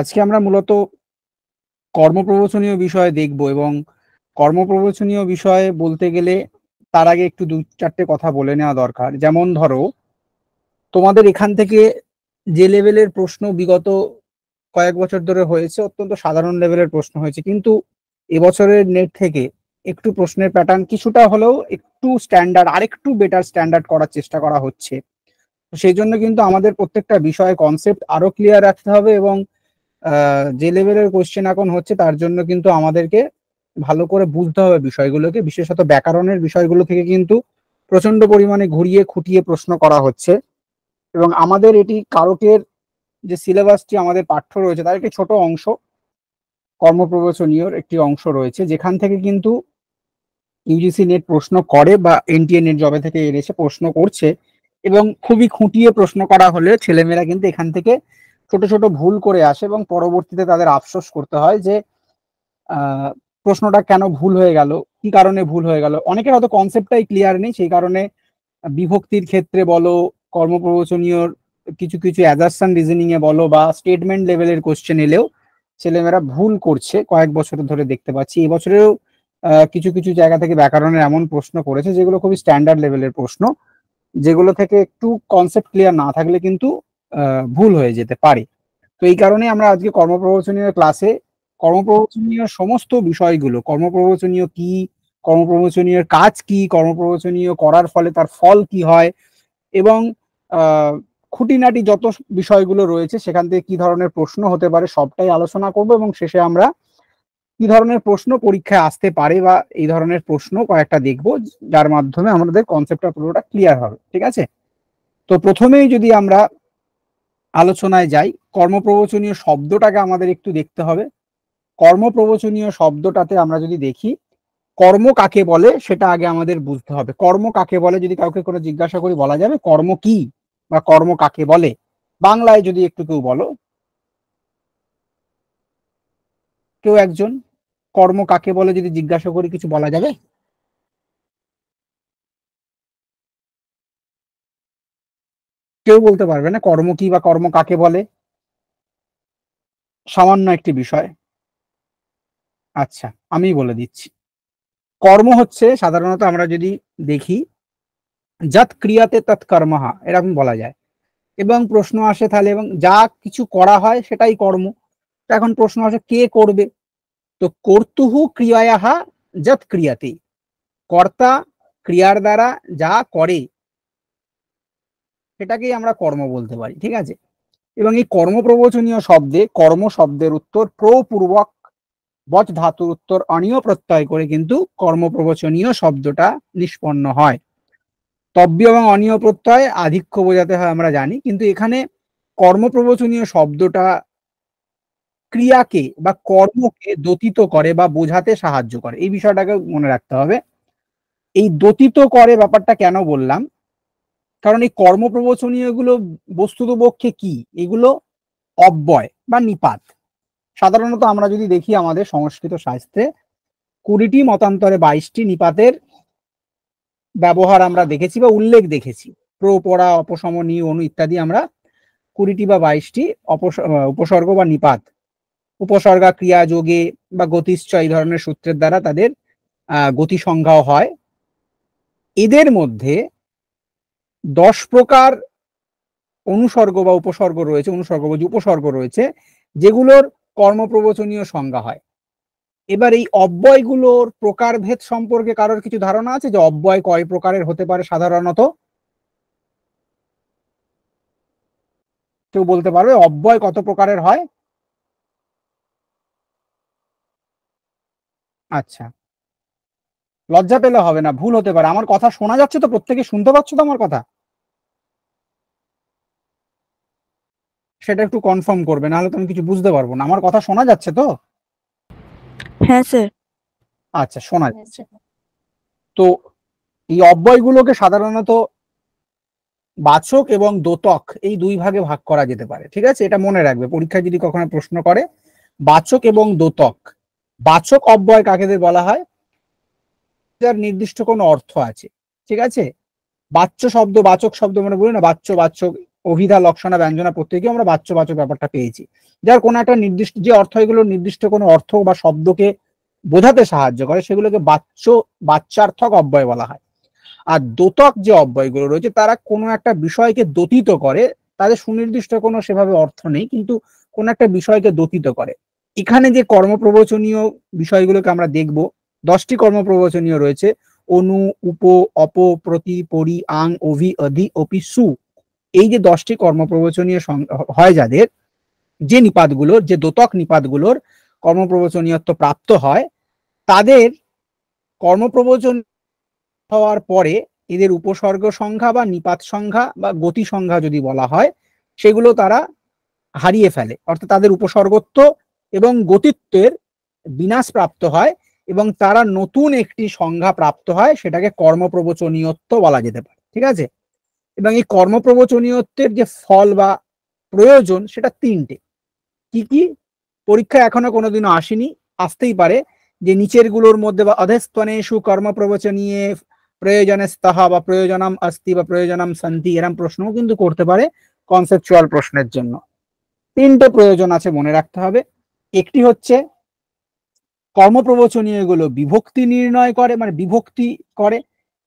আজকে আমরা মূলত কর্মপ্রবচনীয় বিষয়ে দেখব, এবং কর্মপ্রবচনীয় বিষয়ে বলতে গেলে তার আগে একটু দু চারটে কথা বলে নেওয়া দরকার। যেমন ধরো, তোমাদের এখান থেকে যে লেভেলের প্রশ্ন বিগত কয়েক বছর ধরে হয়েছে, অত্যন্ত সাধারণ লেভেলের প্রশ্ন হয়েছে, কিন্তু এবছরের নেট থেকে একটু প্রশ্নের প্যাটার্ন কিছুটা হলেও একটু স্ট্যান্ডার্ড, আরেকটু বেটার স্ট্যান্ডার্ড করার চেষ্টা করা হচ্ছে। সেই জন্য কিন্তু আমাদের প্রত্যেকটা বিষয়ে কনসেপ্ট আরো ক্লিয়ার রাখতে হবে, এবং যে লেভেলের কোশ্চেন এখন হচ্ছে তার জন্য কিন্তু আমাদেরকে ভালো করে বুঝতে হবে বিষয়গুলোকে। বিশেষত ব্যাকরণের বিষয়গুলো থেকে কিন্তু প্রচন্ড পরিমাণে ঘুরিয়ে খুঁটিয়ে প্রশ্ন করা হচ্ছে, এবং আমাদের এটি কারকের যে সিলেবাসটি আমাদের পাঠ্য রয়েছে তার একটি ছোট অংশ, কর্মপ্রবচনীয় একটি অংশ রয়েছে, যেখান থেকে কিন্তু ইউজিসি নেট প্রশ্ন করে বা এনটিএ নেট জবে থেকে এসে প্রশ্ন করছে, এবং খুবই খুঁটিয়ে প্রশ্ন করা হলে ছেলেমেয়েরা কিন্তু এখান থেকে ছোট ছোট ভুল করে আসে, এবং পরবর্তীতে তাদের আফসোস করতে হয় যে প্রশ্নটা কেন ভুল হয়ে গেল, কি কারণে ভুল হয়ে গেল। অনেকের হয়তো কনসেপ্টটাই ক্লিয়ার নেই, সেই কারণে বিভক্তির ক্ষেত্রে বলো, কর্মপ্রবচনীয় কিছু কিছু অ্যাজারশন রিজনিং এ বলো, বা স্টেটমেন্ট লেভেলের কোশ্চেন এলেও ছেলেমেয়েরা ভুল করছে কয়েক বছর ধরে দেখতে পাচ্ছি। এবছরেও কিছু কিছু জায়গা থেকে ব্যাকরণের এমন প্রশ্ন করেছে যেগুলো খুবই স্ট্যান্ডার্ড লেভেলের প্রশ্ন, যেগুলো থেকে একটু কনসেপ্ট ক্লিয়ার না থাকলে কিন্তু ভুল হয়ে যেতে পারে। তো এই কারণে আমরা আজকে কর্মপ্রবচনীয় ক্লাসে কর্মপ্রবচনীয় সমস্ত বিষয়গুলো, কর্মপ্রবচনীয় কি, কর্মপ্রবচনীয় কাজ কি, কর্মপ্রবচনীয় করার ফলে তার ফল কি হয়, এবং খুঁটিনাটি যত বিষয়গুলো রয়েছে সেখান থেকে কি ধরনের প্রশ্ন হতে পারে সবটাই আলোচনা করব, এবং শেষে আমরা কি ধরনের প্রশ্ন পরীক্ষায় আসতে পারে বা এই ধরনের প্রশ্ন কয়েকটা দেখব, যার মাধ্যমে আমাদের কনসেপ্টটা পুরোটা ক্লিয়ার হবে। ঠিক আছে? তো প্রথমেই যদি আমরা আলোচনায় যাই, কর্মপ্রবচনীয় শব্দটাকে আমাদের একটু দেখতে হবে। কর্মপ্রবচনীয় শব্দটাতে আমরা যদি দেখি, কর্ম কাকে বলে সেটা আগে আমাদের বুঝতে হবে। কর্ম কাকে বলে যদি কাউকে কোনো জিজ্ঞাসা করি, বলা যাবে কর্ম কি বা কর্ম কাকে বলে? বাংলায় যদি একটু কেউ বলো, কেউ একজন, কর্ম কাকে বলে যদি জিজ্ঞাসা করি কিছু বলা যাবে? কেউ বলতে পারবে না কর্ম কি বা কর্ম কাকে বলে? সামান্য একটি বিষয়। আচ্ছা, আমি বলে দিচ্ছি। কর্ম হচ্ছে সাধারণত আমরা যদি দেখি, যৎ ক্রিয়াতে তৎ কর্মহা, এরকম বলা যায়। এবং প্রশ্ন আসে তাহলে, এবং যা কিছু করা হয় সেটাই কর্ম। তো এখন প্রশ্ন আসে কে করবে, তো কর্তুহু ক্রিয়ায়াহা যৎ ক্রিয়াতে, কর্তা ক্রিয়ার দ্বারা যা করে সেটাকেই আমরা কর্ম বলতে পারি। ঠিক আছে? এবং এই কর্মপ্রবচনীয় শব্দে কর্ম শব্দের উত্তর প্রপূর্বক বচ ধাতুর উত্তর অনীয় প্রত্যয় করে কিন্তু কর্মপ্রবচনীয় শব্দটা নিষ্পন্ন হয়। তব্য এবং অনীয় প্রত্যয় আধিক্য বোঝাতে হয় আমরা জানি, কিন্তু এখানে কর্মপ্রবচনীয় শব্দটা ক্রিয়াকে বা কর্মকে দতিত করে বা বোঝাতে সাহায্য করে, এই বিষয়টাকে মনে রাখতে হবে। এই দতিত করে ব্যাপারটা কেন বললাম, কারণ এই কর্মপ্রবচনীয় গুলো বস্তুতপক্ষে কি, এগুলো অব্যয় বা নিপাত। সাধারণত আমরা যদি দেখি আমাদের সংস্কৃত শাস্ত্রে 20টি মতান্তরে 22টি নিপাতের ব্যবহার আমরা দেখেছি বা উল্লেখ দেখেছি। প্রপরা, অপসম, নি, অনু ইত্যাদি আমরা 20টি বা 22টি উপসর্গ বা নিপাত, উপসর্গা ক্রিয়া যোগে বা গতিশ্চ এই ধরনের সূত্রের দ্বারা তাদের গতি সংজ্ঞাও হয়। এদের মধ্যে 10 প্রকার অনুসর্গ বা উপসর্গ রয়েছে, অনুসর্গ বা উপসর্গ রয়েছে, যেগুলোর কর্মপ্রবচনীয় সংজ্ঞা হয়। এবার এই অব্যয়গুলোর প্রকারভেদ সম্পর্কে কারোর কিছু ধারণা আছে, যে অব্যয় কয় প্রকারের হতে পারে সাধারণত? কেউ বলতে পারবে অব্যয় কত প্রকারের হয়? আচ্ছা, লজ্জা পেলে হবে না, ভুল হতে পারে। আমার কথা শোনা যাচ্ছে তো? প্রত্যেকে শুনতে পাচ্ছ তো আমার কথা? সেটা একটু কনফার্ম করবে, নাহলে তো আমি কিছু বুঝতে পারবো না। আমার কথা শোনা যাচ্ছে তো? হ্যাঁ স্যার। আচ্ছা, শোনা যাচ্ছে। তো এই অব্যয়গুলোকে সাধারণত বাচক এবং দ্যোতক এই দুই ভাগে ভাগ করা যেতে পারে। ঠিক আছে? এটা মনে রাখবে, পরীক্ষায় যদি কখনো প্রশ্ন করে, বাচক এবং দ্যোতক। বাচক অব্যয় কাকে বলা হয়? যার নির্দিষ্ট কোনো অর্থ আছে। ঠিক আছে? বাচ্য শব্দ, বাচক শব্দ, মানে বলি না বাচ্য, বাচক, অভিধা, লক্ষণা, ব্যঞ্জনা প্রত্যেকে আমরা বাচ্য বাচক ব্যাপারটা পেয়েছি, যার কোনো একটা নির্দিষ্ট যে অর্থ, এগুলো নির্দিষ্ট কোনো অর্থ বা শব্দকে বোঝাতে সাহায্য করে, সেগুলোকে বাচ্যার্থক অব্যয় বলা হয়। আর দ্যোতক যে অব্যয়গুলো রয়েছে তারা কোনো একটা বিষয়কে দ্যোতিত করে, তাদের সুনির্দিষ্ট কোনো সেভাবে অর্থ নেই, কিন্তু কোন একটা বিষয়কে দ্যোতিত করে। এখানে যে কর্মপ্রবচনীয় বিষয়গুলোকে আমরা দেখব, 10টি কর্মপ্রবচনীয় রয়েছে: অনু, উপ, অপ, প্রতি, পরি, আং, অভি, অধি, অপি, সু। এই যে 10টি কর্মপ্রবচনীয় হয়, যাদের যে নিপাতগুলোর, যে দ্যোতক নিপাতগুলোর কর্মপ্রবচনীয়ত্ব প্রাপ্ত হয়, তাদের কর্মপ্রবচন হওয়ার পরে এদের উপসর্গ সংখ্যা বা নিপাত সংখ্যা বা গতি সংখ্যা যদি বলা হয়, সেগুলো তারা হারিয়ে ফেলে, অর্থাৎ তাদের উপসর্গত্ব এবং গতিত্বের বিনাশ প্রাপ্ত হয় এবং তারা নতুন একটি সংজ্ঞা প্রাপ্ত হয়, সেটাকে কর্মপ্রবচনীয়ত্ব বলা যেতে পারে। ঠিক আছে? এবং এই কর্মপ্রবচনীয়ত্বের যে ফল বা প্রয়োজন, সেটা 3টে। কি কি? পরীক্ষা এখনো কোনোদিনও আসেনি, আসতেই পারে, যে নিচের গুলোর মধ্যে বা অধস্তনেষু কর্মপ্রবচনীয়ে প্রয়োজনে স্তহ বা প্রয়োজনম অস্তি বা প্রয়োজনম সন্তি, এরম প্রশ্নও কিন্তু করতে পারে কনসেপচুয়াল প্রশ্নের জন্য। 3টে প্রয়োজন আছে, মনে রাখতে হবে। একটি হচ্ছে কর্মপ্রবচনীয় গুলো বিভক্তি নির্ণয় করে, মানে বিভক্তি করে।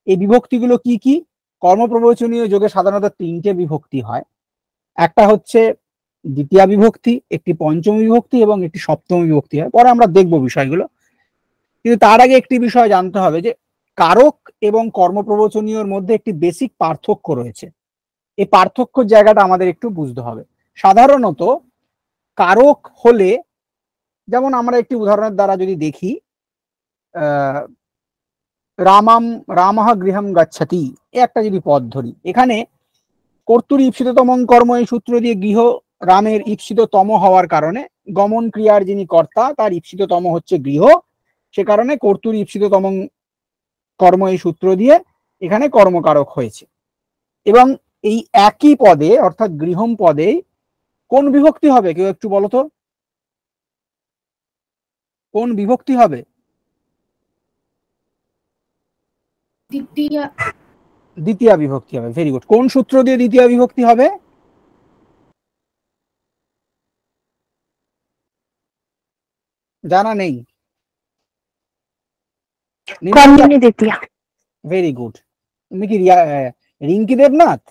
এই বিভক্তিগুলো কি কি? কর্মপ্রবচনীয় যোগে সাধারণত 3টে বিভক্তি হয়। একটা হচ্ছে দ্বিতীয়া বিভক্তি, একটি পঞ্চম বিভক্তি এবং একটি সপ্তম বিভক্তি হয়। পরে আমরা দেখবো বিষয়গুলো, কিন্তু তার আগে একটি বিষয় জানতে হবে যে কারক এবং কর্মপ্রবচনীয়র মধ্যে একটি বেসিক পার্থক্য রয়েছে। এই পার্থক্য জায়গাটা আমাদের একটু বুঝতে হবে। সাধারণত কারক হলে, যেমন আমরা একটি উদাহরণের দ্বারা যদি দেখি, রামাম রামহ গৃহম গচ্ছতি, একটা যদি পদ ধরি, এখানে কর্তুর ঈপ্সিততম কর্ম এই সূত্র দিয়ে গৃহ রামের ঈপ্সিততম হওয়ার কারণে, গমন ক্রিয়ার যিনি কর্তা তার ঈপ্সিততম হচ্ছে গৃহ, সে কারণে কর্তুর ঈপ্সিততম কর্ম এই সূত্র দিয়ে এখানে কর্মকারক হয়েছে। এবং এই একই পদে, অর্থাৎ গৃহম পদে কোন বিভক্তি হবে? কেউ একটু বলো তো, কোন বিভক্তি হবে? দ্বিতীয় বিভক্তি হবে। Very good. কোন সূত্র দিয়ে দ্বিতীয় বিভক্তি হবে? জানা নেই? Very good. তুমি কি রিঙ্কি দেবনাথ?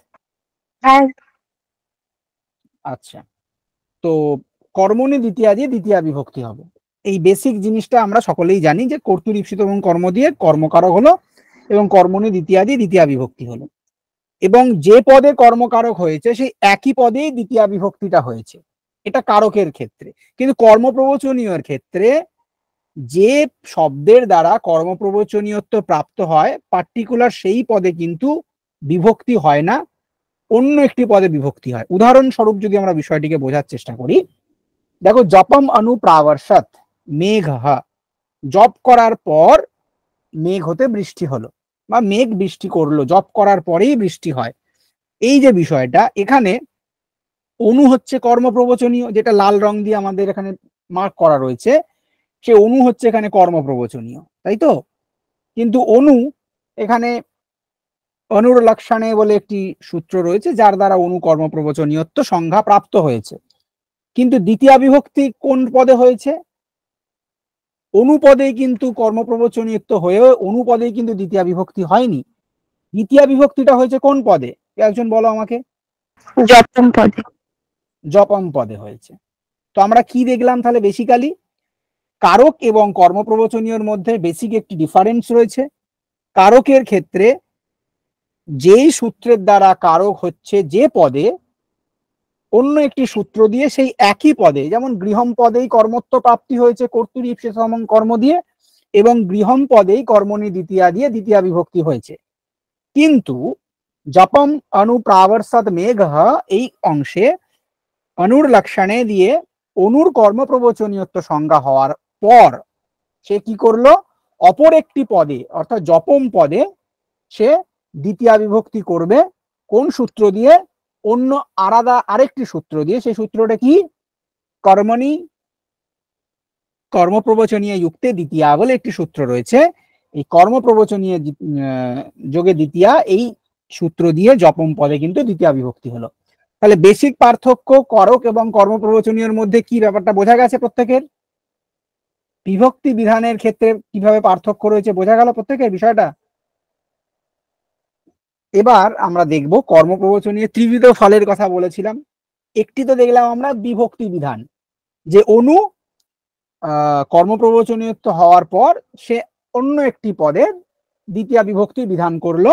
হ্যাঁ। আচ্ছা, তো কর্মণি দ্বিতীয়া দিয়ে দ্বিতীয় বিভক্তি হবে। এই বেসিক জিনিসটা আমরা সকলেই জানি যে কর্তুর ঈপ্সিত এবং কর্ম দিয়ে কর্মকারক হলো এবং কর্মণি দ্বিতীয়া দিয়ে দ্বিতীয় বিভক্তি হলো, এবং যে পদে কর্মকারক হয়েছে সেই একই পদেই দ্বিতীয় বিভক্তিটা হয়েছে। এটা কারকের ক্ষেত্রে। কিন্তু কর্মপ্রবচনীয়ের ক্ষেত্রে যে শব্দের দ্বারা কর্মপ্রবচনীয়ত্ব প্রাপ্ত হয়, পার্টিকুলার সেই পদে কিন্তু বিভক্তি হয় না, অন্য একটি পদে বিভক্তি হয়। উদাহরণস্বরূপ যদি আমরা বিষয়টিকে বোঝার চেষ্টা করি, দেখো, জপম অনুপ্রাবর্ষৎ মেঘ, জপ করার পর মেঘ হতে বৃষ্টি হলো, বা মেঘ বৃষ্টি করলো, জপ করার পরেই বৃষ্টি হয়। এই যে বিষয়টা, এখানে অনু হচ্ছে কর্মপ্রবচনীয়, যেটা লাল রং দিয়ে আমাদের এখানে মার্ক করা রয়েছে, সে অনু হচ্ছে এখানে কর্মপ্রবচনীয়, তাই তো? কিন্তু অনু এখানে অনুর লক্ষণে বলে একটি সূত্র রয়েছে, যার দ্বারা অনু কর্মপ্রবচনীয়ত্ব সংজ্ঞা প্রাপ্ত হয়েছে। কিন্তু দ্বিতীয় বিভক্তি কোন পদে হয়েছে? অনুপদেই কিন্তু কর্মপ্রবচনীয়ত্ব হয়েও অনুপদেই কিন্তু দ্বিতীয় বিভক্তি হয়নি। দ্বিতীয় বিভক্তিটা হয়েছে কোন পদে? একজন বলো আমাকে। জপম পদে। জপম পদে হয়েছে। তো আমরা কি দেখলাম তাহলে? বেসিক্যালি কারক এবং কর্মপ্রবচনীয়র মধ্যে বেসিক একটি ডিফারেন্স রয়েছে। কারকের ক্ষেত্রে যেই সূত্রের দ্বারা কারক হচ্ছে যে পদে, অন্য একটি সূত্র দিয়ে সেই একই পদে, যেমন গৃহম পদেই কর্মত্ব প্রাপ্তি হয়েছে কর্তুর ঈপ্সিততম কর্ম দিয়ে, এবং গৃহম পদেই কর্মণি দ্বিতীয়া দিয়ে দ্বিতীয় বিভক্তি হয়েছে। কিন্তু জপম অনুপ্রাবর্ষৎ মেঘ, এই অংশে অনুর লক্ষণে দিয়ে অনুর কর্মপ্রবচনীয়ত্ব সংজ্ঞা হওয়ার পর সে কি করলো? অপর একটি পদে, অর্থাৎ জপম পদে সে দ্বিতীয় বিভক্তি করবে। কোন সূত্র দিয়ে? অন্য আলাদা আরেকটি সূত্র দিয়ে। সেই সূত্রটা কি? কর্মণি কর্মপ্রবচনীয় যুক্তে দ্বিতীয়া বলে একটি সূত্র রয়েছে। এই কর্মপ্রবচনীয় যোগে দ্বিতীয়া, এই সূত্র দিয়ে জপম পদে কিন্তু দ্বিতীয়া বিভক্তি হলো। তাহলে বেসিক পার্থক্য করক এবং কর্মপ্রবচনীয়র মধ্যে কি ব্যাপারটা বোঝা গেছে প্রত্যেকের? বিভক্তি বিধানের ক্ষেত্রে কিভাবে পার্থক্য রয়েছে বোঝা গেল প্রত্যেকের বিষয়টা? এবার আমরা দেখব কর্মপ্রবচনীয় ত্রিবিধ ফলের কথা বলেছিলাম, একটি তো দেখলাম আমরা বিভক্তি বিধান, যে অনু কর্মপ্রবচনীয়ত্ব হওয়ার পর সে অন্য একটি পদে দ্বিতীয় বিভক্তি বিধান করলো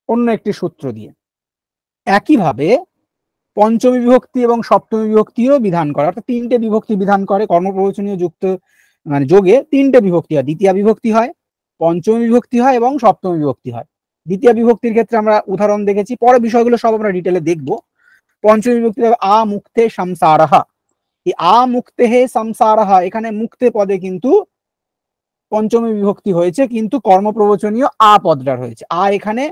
অন্য একটি সূত্র দিয়ে। একইভাবে পঞ্চমী বিভক্তি এবং সপ্তমী বিভক্তিও বিধান করে, অর্থাৎ তিনটে বিভক্তি বিধান করে কর্মপ্রবচনীয় যুক্ত মানে যোগে তিনটে বিভক্তি হয়, দ্বিতীয় বিভক্তি হয়, পঞ্চমী বিভক্তি হয় এবং সপ্তমী বিভক্তি হয়। দ্বিতীয় বিভক্তির ক্ষেত্রে আমরা উদাহরণ দেখেছি, পরে বিষয়গুলো সব আমরা ডিটেলে দেখবো। পঞ্চমী বিভক্তি হবে আ মুক্তে সংসারহা। এই আ মুক্তে হে সংসারহা, এখানে মুক্তে পদে কিন্তু পঞ্চমী বিভক্তি হয়েছে, কিন্তু কর্মপ্রবচনীয় আ পদটার হয়েছে। আ এখানে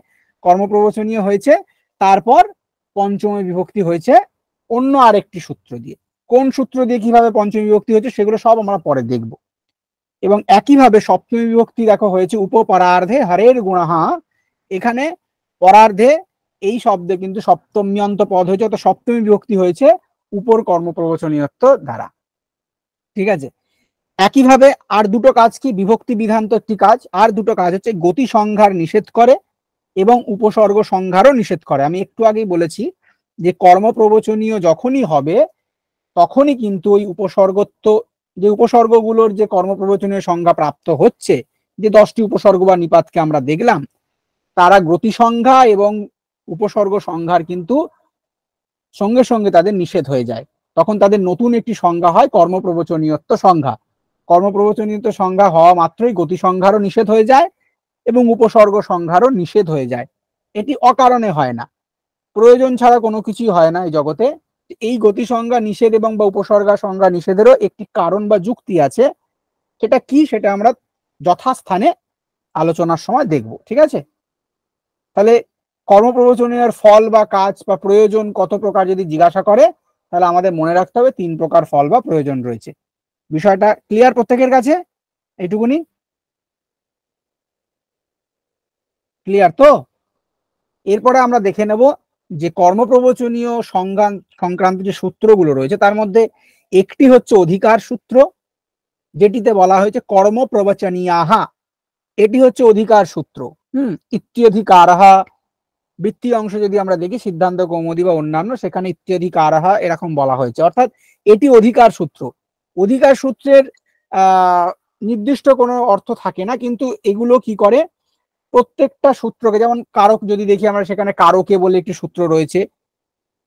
কর্মপ্রবচনীয় হয়েছে, তারপর পঞ্চমী বিভক্তি হয়েছে অন্য আরেকটি সূত্র দিয়ে। কোন সূত্র দিয়ে কিভাবে পঞ্চমী বিভক্তি হয়েছে সেগুলো সব আমরা পরে দেখব। এবং একইভাবে সপ্তমী বিভক্তি দেখো হয়েছে উপপরার্ধে হরের গুণাহা, এখানে পরার্ধে এই শব্দে কিন্তু সপ্তম্যন্ত পদ হয়েছে, অর্থাৎ সপ্তমী বিভক্তি হয়েছে উপর কর্মপ্রবচনীয়ত্ব দ্বারা। ঠিক আছে, একইভাবে আর দুটো কাজ কি, বিভক্তি বিধান তো একটি কাজ, আর দুটো কাজ হচ্ছে গতি সংহার নিষেধ করে এবং উপসর্গ সংহারও নিষেধ করে। আমি একটু আগেই বলেছি যে কর্মপ্রবচনীয় যখনই হবে তখনই কিন্তু ওই উপসর্গত্ব, যে উপসর্গগুলোর যে কর্মপ্রবচনীয় সংজ্ঞা প্রাপ্ত হচ্ছে, যে 10টি উপসর্গ বা নিপাতকে আমরা দেখলাম, তারা গতি সংজ্ঞা এবং উপসর্গ সংজ্ঞার কিন্তু সঙ্গে সঙ্গে তাদের নিষেধ হয়ে যায়। তখন তাদের নতুন একটি সংজ্ঞা হয় কর্মপ্রবচনীয়ত্ব সংজ্ঞা। কর্মপ্রবচনীয়ত্ব সংজ্ঞা হওয়া মাত্রই গতি সংজ্ঞারও নিষেধ হয়ে যায় এবং উপসর্গ সংজ্ঞারও নিষেধ হয়ে যায়। এটি অকারণে হয় না, প্রয়োজন ছাড়া কোনো কিছুই হয় না এই জগতে। এই গতি সংজ্ঞা নিষেধ এবং বা উপসর্গ সংজ্ঞা নিষেধেরও একটি কারণ বা যুক্তি আছে, সেটা কি সেটা আমরা যথাস্থানে আলোচনার সময় দেখব। ঠিক আছে, তাহলে কর্মপ্রবচনীয় ফল বা কাজ বা প্রয়োজন কত প্রকার যদি জিজ্ঞাসা করে, তাহলে আমাদের মনে রাখতে হবে 3 প্রকার ফল বা প্রয়োজন রয়েছে। বিষয়টা ক্লিয়ার প্রত্যেকের কাছে? এইটুকুনি ক্লিয়ার তো? এরপরে আমরা দেখে নেব যে কর্মপ্রবচনীয় সংক্রান্ত যে সূত্রগুলো রয়েছে তার মধ্যে একটি হচ্ছে অধিকার সূত্র, যেটিতে বলা হয়েছে কর্মপ্রবচনীয়াহা, এটি হচ্ছে অধিকার সূত্র। ইত্যধিকারহা, বৃত্তি অংশ যদি আমরা দেখি সিদ্ধান্ত কৌমুদী বা অন্যান্য, সেখানে ইত্যধিকারহা এরকম বলা হয়েছে, অর্থাৎ এটি অধিকার সূত্র। অধিকার সূত্রের নির্দিষ্ট কোনো অর্থ থাকে না, কিন্তু এগুলো কি করে প্রত্যেকটা সূত্রকে, যেমন কারক যদি দেখি আমরা, সেখানে কারকে বলে একটি সূত্র রয়েছে,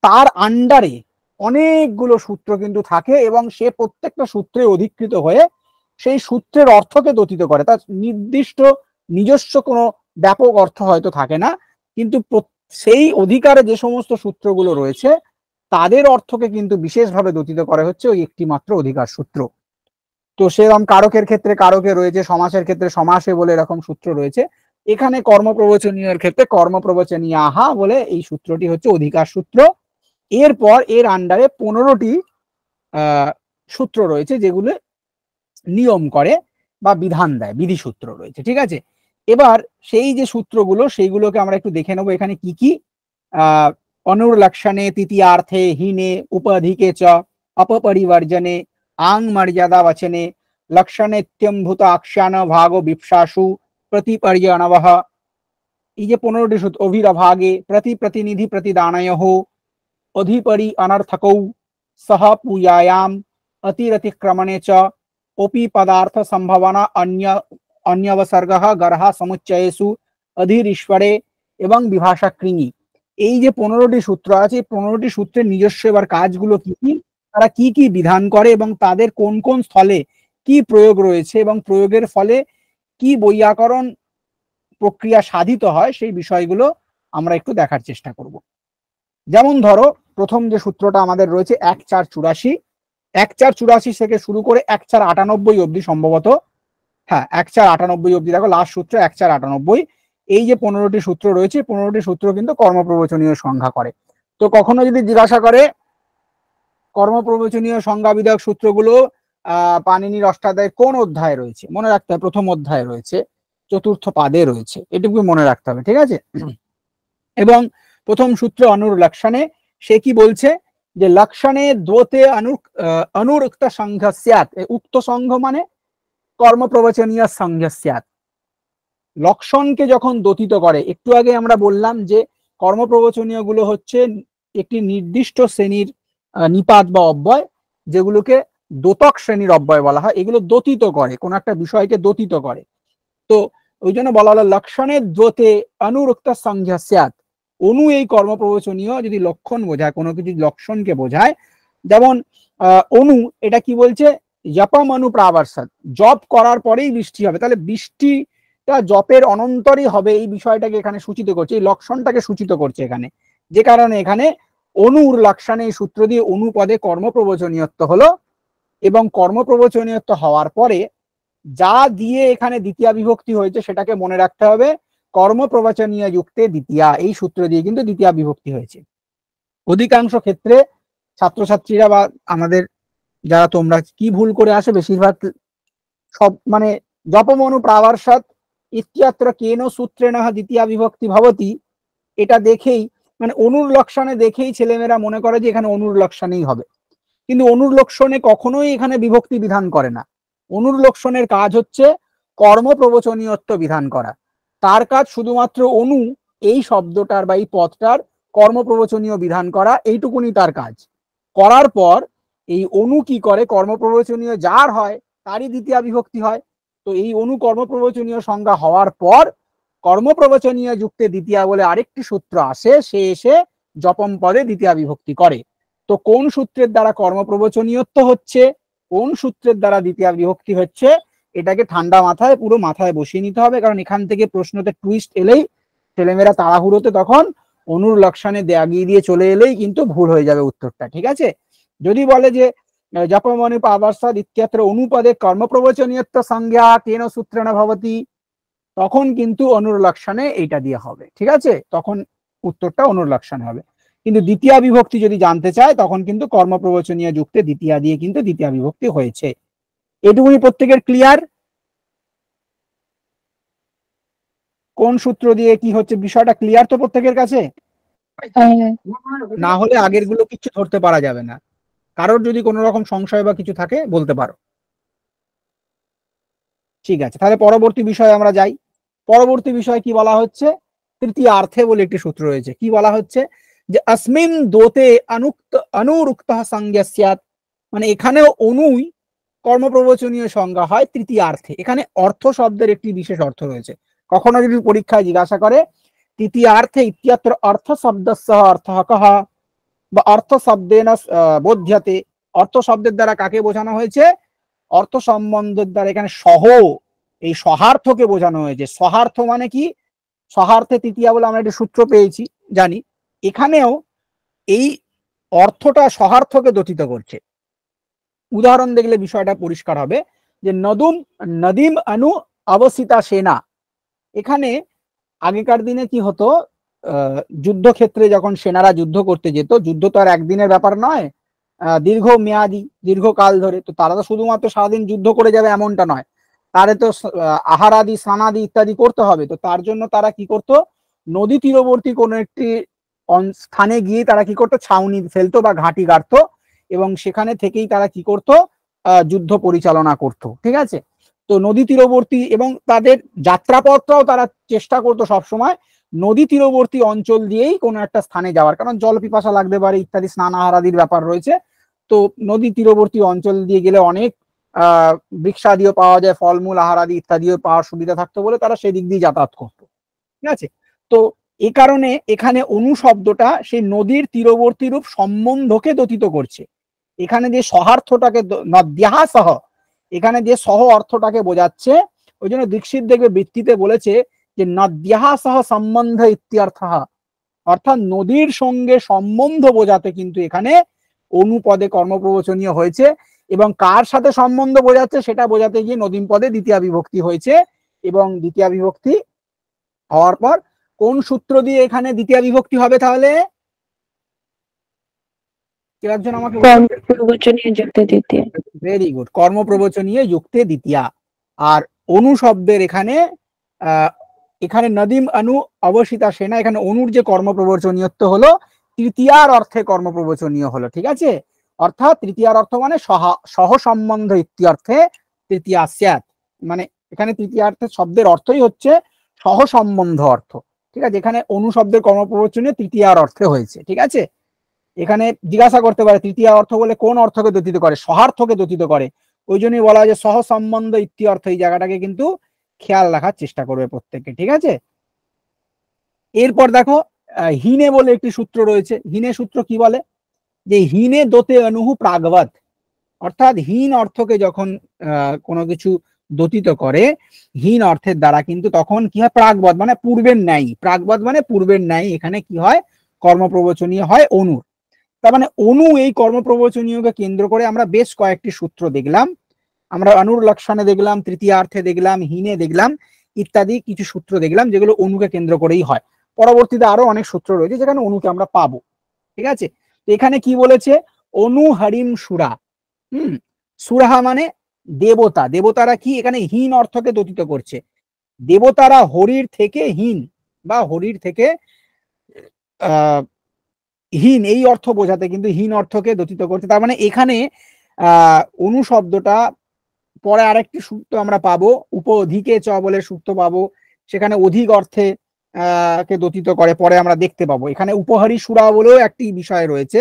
তার আন্ডারে অনেকগুলো সূত্র কিন্তু থাকে এবং সে প্রত্যেকটা সূত্রে অধিকৃত হয়ে সেই সূত্রের অর্থকে দতিত করে। তার নির্দিষ্ট নিজস্ব কোনো ব্যাপক অর্থ হয়তো থাকে না, কিন্তু সেই অধিকারে যে সমস্ত সূত্রগুলো রয়েছে তাদের অর্থকে কিন্তু বিশেষভাবে দতিত করা হচ্ছে ওই একটি মাত্র অধিকার সূত্র। তো সেরকম কারকের ক্ষেত্রে কারকে রয়েছে, সমাসের ক্ষেত্রে সমাসে বলে এরকম সূত্র রয়েছে। এখানে কর্মপ্রবচনীয়ের ক্ষেত্রে কর্মপ্রবচনীয়াহা বলে এই সূত্রটি হচ্ছে অধিকার সূত্র। এরপর এর আন্ডারে 15টি সূত্র রয়েছে যেগুলো নিয়ম করে বা বিধান দেয়, বিধি সূত্র রয়েছে। ঠিক আছে, এবার সেই যে সূত্রগুলো সেইগুলোকে আমরা একটু দেখে নেবো। এখানে কি কি অনুর্লক্ষণে, তৃতীয়ার্থে, হীনে, উপাধিকে চ, অপপরিবর্জনে, আং মর্যাদা বচনে, লক্ষণেত্যম্ভূত আখ্যান ভাগ বিপ্সাসু প্রতিপর্যনবহ, এই যে 15টি সূত্র, অভিরভাগে প্রতি প্রতিনিধি প্রতিদানয়ঃ, অধিপরি অনর্থকৌ সহ পূয়ায়াম, অতিরতিক্রমণে চ, ওপি পদার্থ সম্ভাবনা অন্যবসর্গঃ গর্হ সমুচ্চয়েষু অধীর ঈশ্বরে এবং বিভাষা কৃঙি। এই যে 15টি সূত্র আছে, 15টি সূত্রের নিজস্ব এবার কাজগুলো কি কি, তারা কি কি বিধান করে এবং তাদের কোন কোন স্থলে কি প্রয়োগ রয়েছে এবং প্রয়োগের ফলে কি বৈয়াকরণ প্রক্রিয়া সাধিত হয়, সেই বিষয়গুলো আমরা একটু দেখার চেষ্টা করব। যেমন ধরো প্রথম যে সূত্রটা আমাদের রয়েছে 1484, 1484 থেকে শুরু করে 1498 অব্দি, সম্ভবত হ্যাঁ 1498 অব্দি, দেখো লাস্ট সূত্র 1498। এই যে 15টি সূত্র রয়েছে, 15টি সূত্র কিন্তু কর্মপ্রবচনীয় সংজ্ঞা করে। তো কখনো যদি জিজ্ঞাসা করে কর্মপ্রবচনীয় সংজ্ঞা বিধায়ক সূত্রগুলো পাণিনির অষ্টাধ্যায়ের কোন অধ্যায়ে রয়েছে, মনে রাখতে হবে প্রথম অধ্যায়ে রয়েছে। চতুর্থ পাদে রয়েছে, এটুকু মনে রাখতে হবে, ঠিক আছে। এবং প্রথম সূত্রে অনুর্লক্ষণে সে কি বলছে যে লক্ষণে দ্বতে অনুরুক্ত সংঘ স্যাৎ, উক্ত সংঘ মানে কর্মপ্রবচনীয় সংঘ স্যাৎ। লক্ষণকে যখন দতিত করে, একটু আগে আমরা বললাম যে কর্মপ্রবচনীয় গুলো হচ্ছে একটি নির্দিষ্ট শ্রেণীর নিপাত বা অব্যয়, যেগুলোকে দোতক শ্রেণীর অব্যয় বলা হয়, এগুলো দতিত করে, কোন একটা বিষয়কে দতিত করে। তো ওই জন্য বলা হলো লক্ষণের দ্বতে অনুরুক্ত সংজ্ঞা স্যাৎ। অনু এই কর্মপ্রবচনীয় যদি লক্ষণ বোঝায়, কোনো কিছু লক্ষণকে বোঝায়, যেমন অনু এটা কি বলছে, জপম অনু প্রাবর্ষদ, জপ করার পরেই বৃষ্টি হবে, তাহলে বৃষ্টিটা জপের অনন্তরই হবে, এই বিষয়টাকে এখানে সূচিত করছে, এই লক্ষণটাকে সূচিত করছে এখানে। যে কারণে এখানে অনুর লক্ষণে এই সূত্র দিয়ে অনুপদে কর্মপ্রবচনীয়ত্ব হলো, এবং কর্মপ্রবচনীয়ত্ব হওয়ার পরে যা দিয়ে এখানে দ্বিতীয়া বিভক্তি হয়েছে সেটাকে মনে রাখতে হবে, কর্মপ্রবচনীয় যুক্তে দ্বিতীয়া, এই সূত্র দিয়ে কিন্তু দ্বিতীয়া বিভক্তি হয়েছে। অধিকাংশ ক্ষেত্রে ছাত্রছাত্রীরা বা আমাদের যারা তোমরা কি ভুল করে আসে, বেশিরভাগ সব মানে জপমনু প্রাবর্ষদ ইত্যত্র কেন সূত্রেণ দ্বিতীয়া বিভক্তি ভবতি, এটা দেখেই মানে অনুর্লক্ষণে দেখেই ছেলেমেয়েরা মনে করে যে এখানে অনুর্লক্ষণেই হবে, কিন্তু অনুর্লক্ষণে কখনোই এখানে বিভক্তি বিধান করে না। অনুর্লক্ষণের কাজ হচ্ছে কর্মপ্রবচনীয়ত্ব বিধান করা, তার কাজ শুধুমাত্র অনু এই শব্দটার বা এই পদটার কর্মপ্রবচনীয় বিধান করা, এইটুকুনি তার কাজ। করার পর এই অনু কি করে, কর্মপ্রবচনীয় যার হয় তারই দ্বিতীয়া বিভক্তি হয়। তো এই অনু কর্মপ্রবচনীয় সংজ্ঞা হওয়ার পর কর্মপ্রবচনীয় যুক্তে দ্বিতীয়া বলে আরেকটি সূত্র আসে, সে এসে জপম পদে দ্বিতীয়া বিভক্তি করে। তো কোন সূত্রের দ্বারা কর্মপ্রবচনীয়ত্ব হচ্ছে, কোন সূত্রের দ্বারা দ্বিতীয়া বিভক্তি হচ্ছে, এটাকে ঠান্ডা মাথায় পুরো মাথায় বসিয়ে নিতে হবে, কারণ এখান থেকে প্রশ্নতে টুইস্ট এলেই ছেলেমেয়েরা তাড়াহুড়োতে তখন অনুর লক্ষণে দাগিয়ে দিয়ে চলে এলেই কিন্তু ভুল হয়ে যাবে উত্তরটা, ঠিক আছে। যদি বলে যে জপমনি পাবর্ষদ ইত্যত্র অনুপদে কর্মপ্রবচনীয়ত্ব সংজ্ঞা কেন সূত্রেণ ভবতি, তখন কিন্তু অনুর্লক্ষণে এইটা দিয়ে হবে, ঠিক আছে, তখন উত্তরটা অনুর্লক্ষণে হবে। কিন্তু দ্বিতীয়া বিভক্তি যদি জানতে চায় তখন কিন্তু কর্মপ্রবচনীয় যুক্তে দ্বিতীয়া দিয়ে কিন্তু দ্বিতীয়া বিভক্তি হয়েছে। এটুকুনি প্রত্যেকের ক্লিয়ার? কোন সূত্র দিয়ে কি হচ্ছে বিষয়টা ক্লিয়ার তো প্রত্যেকের কাছে? না হলে আগের গুলো কিছু ধরতে পারা যাবে না। কারোর যদি কোনো রকম সংশয় বা কিছু থাকে বলতে পারো। ঠিক আছে, তাহলে পরবর্তী বিষয়ে আমরা যাই। পরবর্তী বিষয় কি বলা হচ্ছে, তৃতীয়ার্থে বলে একটি সূত্র রয়েছে। কি বলা হচ্ছে যে अस्मिन् दोते अनुरुक्तः संज्ञा स्यात्, মানে এখানেও অনুই কর্মপ্রবচনীয় সংজ্ঞা হয় তৃতীয়ার্থে। এখানে অর্থ শব্দের একটি বিশেষ অর্থ রয়েছে। কখনো যদি পরীক্ষায় জিজ্ঞাসা করে তৃতীয়ার্থে ইত্যত্র অর্থ শব্দস্য অর্থঃ কঃ বা অর্থ শব্দেন বোধ্যতে, অর্থ শব্দের দ্বারা কাকে বোঝানো হয়েছে, অর্থ সম্বন্ধের দ্বারা এখানে সহ এই সহার্থকে বোঝানো হয়েছে। সহার্থ মানে কি, সহার্থে তৃতীয়া বলে আমরা একটা সূত্র পেয়েছি জানি, এখানেও এই অর্থটা সহার্থকে দতিত করছে। উদাহরণ দেখলে বিষয়টা পরিষ্কার হবে যে নদীম অনু অবস্থিতা সেনা, এখানে আগেকার দিনে কি হতো, যুদ্ধক্ষেত্রে যখন সেনারা যুদ্ধ করতে যেত, যুদ্ধ তো আর একদিনের ব্যাপার নয়, দীর্ঘ মেয়াদি দীর্ঘকাল ধরে, তো তারা তো শুধুমাত্র সারাদিন যুদ্ধ করে যাবে এমনটা নয়, তারে তো আহার আদি স্নানাদি ইত্যাদি করতে হবে। তো তার জন্য তারা কি করতো, নদী তীরবর্তী কোনো একটি স্থানে গিয়ে তারা কি করতো, ছাউনি ফেলতো বা ঘাঁটি গাড়তো, এবং সেখানে থেকেই তারা কি করতো, যুদ্ধ পরিচালনা করতো, ঠিক আছে। তো নদী তীরবর্তী এবং তাদের যাত্রাপথটাও তারা চেষ্টা করতো সবসময় নদী তীরবর্তী অঞ্চল দিয়েই কোনো একটা স্থানে যাওয়ার, কারণ জল পিপাসা লাগতে পারে ইত্যাদি স্নান আহারাদির ব্যাপার রয়েছে। তো নদী তীরবর্তী অঞ্চল দিয়ে গেলে অনেক বৃক্ষাদিও পাওয়া যায়, ফলমূল আহারাদি ইত্যাদিও পাওয়ার সুবিধা থাকতো বলে তারা সেই দিক দিয়ে যাতায়াত করতো, ঠিক আছে। তো এই কারণে এখানে অনু শব্দটা সেই নদীর তীরবর্তী রূপ সম্বন্ধকে দতিত করছে। এখানে যে সহার্থটাকে নদ্যাহা সহ, এখানে যে সহ অর্থটাকে বোঝাচ্ছে, ওই জন্য দীক্ষিত দেখবে বৃত্তিতে বলেছে যে নদ্যাহা সহ সম্বন্ধ ইত্যর্থঃ, অর্থাৎ নদীর সঙ্গে সম্বন্ধ বোঝাতে কিন্তু এখানে অনুপদে কর্মপ্রবচনীয় হয়েছে, এবং কার সাথে সম্বন্ধ বোঝাচ্ছে সেটা বোঝাতে গিয়ে নদীম পদে দ্বিতীয়া বিভক্তি হয়েছে। এবং দ্বিতীয়া বিভক্তি হওয়ার পর কোন সূত্র দিয়ে এখানে দ্বিতীয়া বিভক্তি হবে, তাহলে কেউ একজন আমাকে কর্মপ্রবচনীয় যুক্তে দ্বিতীয়া। ভেরি গুড, কর্মপ্রবচনীয় যুক্তে দ্বিতীয়া। আর অনু শব্দের এখানে এখানে নদীম অনু অবসিতা সেনা, এখানে অনুর যে কর্মপ্রবচনীয়ত্ব হলো তৃতীয়ার অর্থে কর্মপ্রবচনীয় হলো, ঠিক আছে। অর্থাৎ তৃতীয়ার অর্থ মানে সহ সম্বন্ধ ইত্যর্থে তৃতীয়া স্যাৎ, মানে এখানে তৃতীয়ার্থের শব্দের অর্থই হচ্ছে সহ সম্বন্ধ অর্থ, ঠিক আছে। এখানে অনু শব্দের কর্মপ্রবচনীয় তৃতীয়ার অর্থে হয়েছে, ঠিক আছে। এখানে জিজ্ঞাসা করতে পারে তৃতীয় অর্থ বলে কোন অর্থকে দোষিত করে, সহার্থকে দোষিত করে, ওই জন্যই বলা হয় যে সহ সম্বন্ধ ইত্যর্থ, এই জায়গাটাকে কিন্তু খেয়াল রাখার চেষ্টা করবে প্রত্যেককে, ঠিক আছে। এরপর দেখো হিনে বলে একটি সূত্র রয়েছে। হিনে সূত্র কি বলে যে হিনে দোতে অনুহু প্রাগবত, অর্থাৎ হীন অর্থকে যখন কোনো কিছু দোতিত করে হীন অর্থের দ্বারা কিন্তু তখন কি হয় প্রাগবত মানে পূর্বের ন্যায়, প্রাগবত মানে পূর্বের ন্যায়, এখানে কি হয় কর্মপ্রবচনীয় হয় অনুর। তার মানে অনু এই কর্মপ্রবচনীয়কে কেন্দ্র করে আমরা বেশ কয়েকটি সূত্র দেখলাম, আমরা অনুর লক্ষণে দেখলাম, তৃতীয়ার্থে দেখলাম, হীনে দেখলাম, ইত্যাদি কিছু সূত্র দেখলাম যেগুলো অনুকে কেন্দ্র করেই হয়। পরবর্তীতে আরো অনেক সূত্র রয়েছে যেখানে অনুকে আমরা পাবো, ঠিক আছে। তো এখানে কি বলেছে অনু হরিম সুরা, সুরাহা মানে দেবতা, দেবতারা কি এখানে হীন অর্থকে দোষিত করছে, দেবতারা হরির থেকে হীন বা হরির থেকে হীন এই অর্থ বোঝাতে কিন্তু হীন অর্থকে দোষিত করছে। তার মানে এখানে অনু শব্দটা পরে আরেকটি সূত্র আমরা পাবো, উপ অধিকে চ বলে সূত্র পাবো, সেখানে অধিক অর্থে কে দোষিত করে, পরে আমরা দেখতে পাবো। এখানে উপহারী সুরা বলেও একটি বিষয় রয়েছে,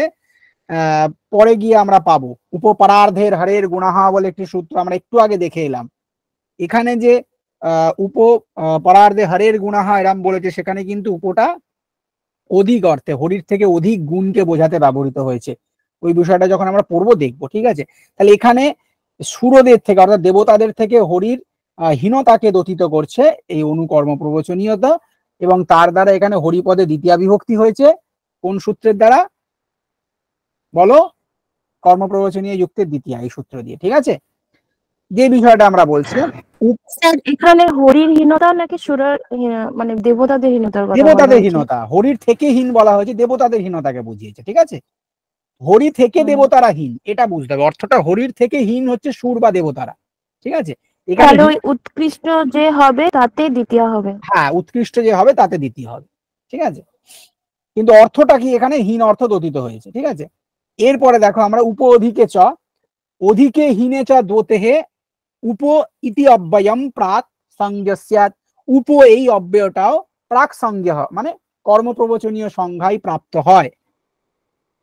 পরে গিয়ে আমরা পাবো। উপপরার্ধের হারের গুণাহা বলে একটি সূত্র আমরা একটু আগে দেখে এলাম। এখানে যে উপপরার্ধে হারের গুণাহা এরাম বলেছে, সেখানে কিন্তু উপটা অধিক অর্থে হরির থেকে অধিক গুণকে বোঝাতে ব্যবহৃত হয়েছে। ওই বিষয়টা যখন আমরা পড়বো দেখবো, ঠিক আছে। তাহলে এখানে সুরদের থেকে অর্থাৎ দেবতাদের থেকে হরির হীনতাকে দোষিত করছে এই অনুকর্ম প্রবচনীয়তা, এবং তার দ্বারা এখানে হরিপদে দ্বিতীয়া বিভক্তি হয়েছে কোন সূত্রের দ্বারা বলো, কর্মপ্রবচনীয় যুক্তের দ্বিতীয়া এই সূত্র দিয়ে, ঠিক আছে। যে বিষয়টা আমরা বলছিলাম এখানে হরির হীনতা নাকি সুরের মানে দেবতাদের হীনতার কথা বলা দেবতাদের হয়েছে? হীনতা, হরির থেকে হীন বলা হয়েছে, দেবতাদের হীনতাকে বুঝিয়েছে, ঠিক আছে। হরি থেকে দেবতারা হীন এটা বুঝতে হবে, অর্থটা হরির থেকে হীন হচ্ছে সুর বা দেবতারা, ঠিক আছে। তাহলে ওই উৎকৃষ্ট যে হবে তাতে দ্বিতীয় হবে, হ্যাঁ উৎকৃষ্ট যে হবে তাতে দ্বিতীয় হবে, ঠিক আছে। কিন্তু অর্থটা কি এখানে হীন অর্থ দোষিত হয়েছে, ঠিক আছে। এরপরে দেখো আমরা উপ অধিকে চ, অধিকে হীনে চ দোতেহে উপ ইতি অব্যয়ম প্রাক সংজ্ঞস্যাৎ, উপ এই অব্যয়টাও প্রাক সংজ্ঞা মানে কর্মপ্রবচনীয় সংজ্ঞায় প্রাপ্ত হয়।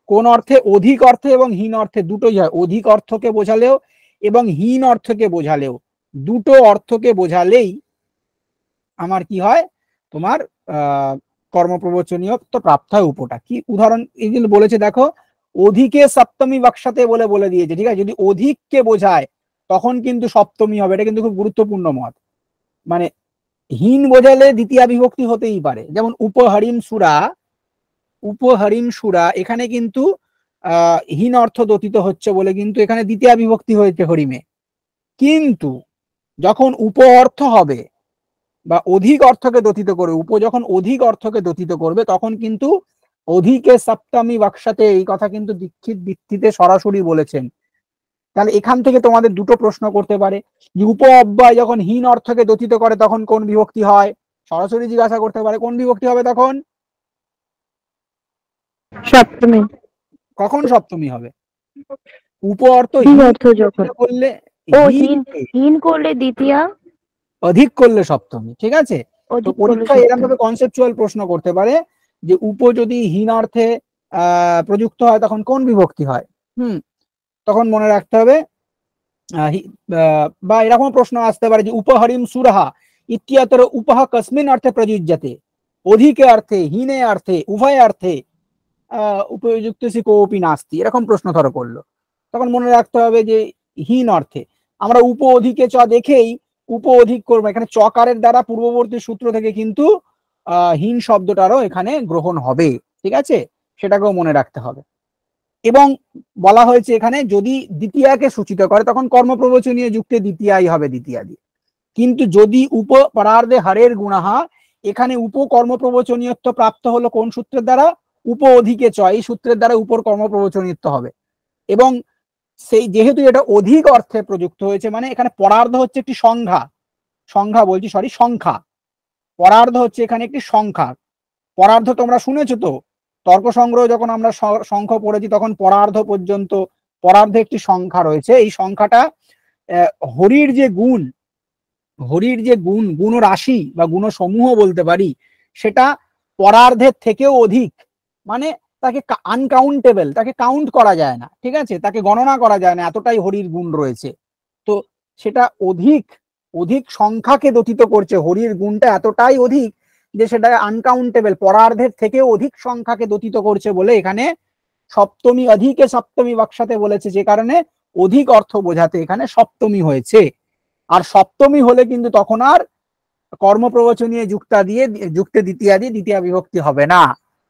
কোন অর্থে অধিক অর্থে এবং হীন অর্থে দুটোই হয়, অধিক অর্থকে বোঝালেও এবং হীন অর্থকে বোঝালেও, দুটো অর্থকে বোঝালেই আমার কি হয় তোমার কর্মপ্রবচনীয় তো প্রাপ্ত হয় উপটা। কি উদাহরণ এইগুলো বলেছে দেখো, অধিকে সপ্তমী বাক্সাতে বলে বলে দিয়েছে, ঠিক আছে। যদি অধিককে বোঝায় তখন কিন্তু সপ্তমী হবে, এটা কিন্তু খুব গুরুত্বপূর্ণ মত। মানে হীন বোঝালে দ্বিতীয়া বিভক্তি হতেই পারে, যেমন উপহরিম সুরা, উপহরিম সুরা এখানে কিন্তু হীন অর্থ দোষিত হচ্ছে বলে কিন্তু এখানে দ্বিতীয়া বিভক্তি হয়েছে হরিমে। কিন্তু যখন উপ অর্থ হবে বা অধিক অর্থকে দোষিত করবে, উপ যখন অধিক অর্থকে দোষিত করবে তখন কিন্তু অধিকে সপ্তমী বাক্সাতে, এই কথা কিন্তু দীক্ষিত ভিত্তিতে সরাসরি বলেছেন। তাহলে এখান থেকে তোমাদের দুটো প্রশ্ন করতে পারে যে উপ অব্যয় যখন হীন অর্থকে দোষিত করে তখন কোন বিভক্তি হয়, সরাসরি জিজ্ঞাসা করতে পারে কোন বিভক্তি হবে তখন, সপ্তমী। কখন সপ্তমী হবে, উপ অর্থ হীন হীন অর্থ যখন, করলে, ও হীন হীন করলে দ্বিতীয়া, অধিক করলে সপ্তমী, ঠিক আছে। তো অধিক করলে পরীক্ষায় এরকম সপ্তমী। ভাবে কনসেপচুয়াল প্রশ্ন করতে পারে যে উপ যদি হীন অর্থে প্রযুক্ত হয় তখন কোন বিভক্তি হয়, তখন মনে রাখতে হবে বা এরকম প্রশ্ন আসতে পারে যে উপহরিম সুরাহা ইত্যতর উপহ কস্মিন অর্থে প্রযুজ্যতে, অধিকে অর্থে হীনে অর্থে উভয় অর্থে উপযুক্ত সি কোপি নাস্তি, এরকম প্রশ্ন ধরো করলো, তখন মনে রাখতে হবে যে হীন অর্থে। আমরা উপ অধিকে চ দেখেই উপ অধিক করবো, এখানে চকারের দ্বারা পূর্ববর্তী সূত্র থেকে কিন্তু হীন শব্দটারও এখানে গ্রহণ হবে, ঠিক আছে, সেটাকেও মনে রাখতে হবে। এবং বলা হয়েছে এখানে যদি দ্বিতীয়াকে সূচিত করে তখন কর্মপ্রবচনীয় যুক্তে দ্বিতীয়াই হবে দ্বিতীয়া দিয়ে, কিন্তু যদি উপ পরার্ধে হারের গুণাহা, এখানে উপ কর্মপ্রবচনীয়ত্ব প্রাপ্ত হলো কোন সূত্রের দ্বারা, উপ অধিকে চ এই সূত্রের দ্বারা উপর কর্মপ্রবচনীয়ত্ব হবে। এবং সেই যেহেতু এটা অধিক অর্থে প্রযুক্ত হয়েছে মানে এখানে পরার্ধ হচ্ছে একটি সংখ্যা, সংখ্যা বলছি সরি সংখ্যা, পরার্ধ হচ্ছে এখানে একটি সংখ্যা। পরার্ধ তোমরা শুনেছো তো, তর্ক সংগ্রহ যখন আমরা সংখ্যা পড়েছি তখন পরার্ধ পর্যন্ত পরার্ধে একটি সংখ্যা রয়েছে। এই সংখ্যাটা হরির যে গুণ, হরির যে গুণ, গুণ রাশি বা গুণ সমূহ বলতে পারি, সেটা পরার্ধের থেকেও অধিক, মানে তাকে আনকাউন্টেবল, তাকে কাউন্ট করা যায় না, ঠিক আছে, তাকে গণনা করা যায় না, এতটাই হরির গুণ রয়েছে। তো সেটা অধিক অধিক সংখ্যাকে দতিত করছে, হরির গুণটা এতটাই অধিক যে সেটা আনকাউন্টেবল, পরার্ধের থেকেও অধিক সংখ্যাকে দতিত করছে বলে এখানে সপ্তমী অধিকে সপ্তমী বাক্সাতে বলেছে, যে কারণে অধিক অর্থ বোঝাতে এখানে সপ্তমী হয়েছে। আর সপ্তমী হলে কিন্তু তখন আর কর্মপ্রবচনীয় যুক্তা দিয়ে যুক্তে দ্বিতীয়া দিয়ে দ্বিতীয় বিভক্তি হবে না।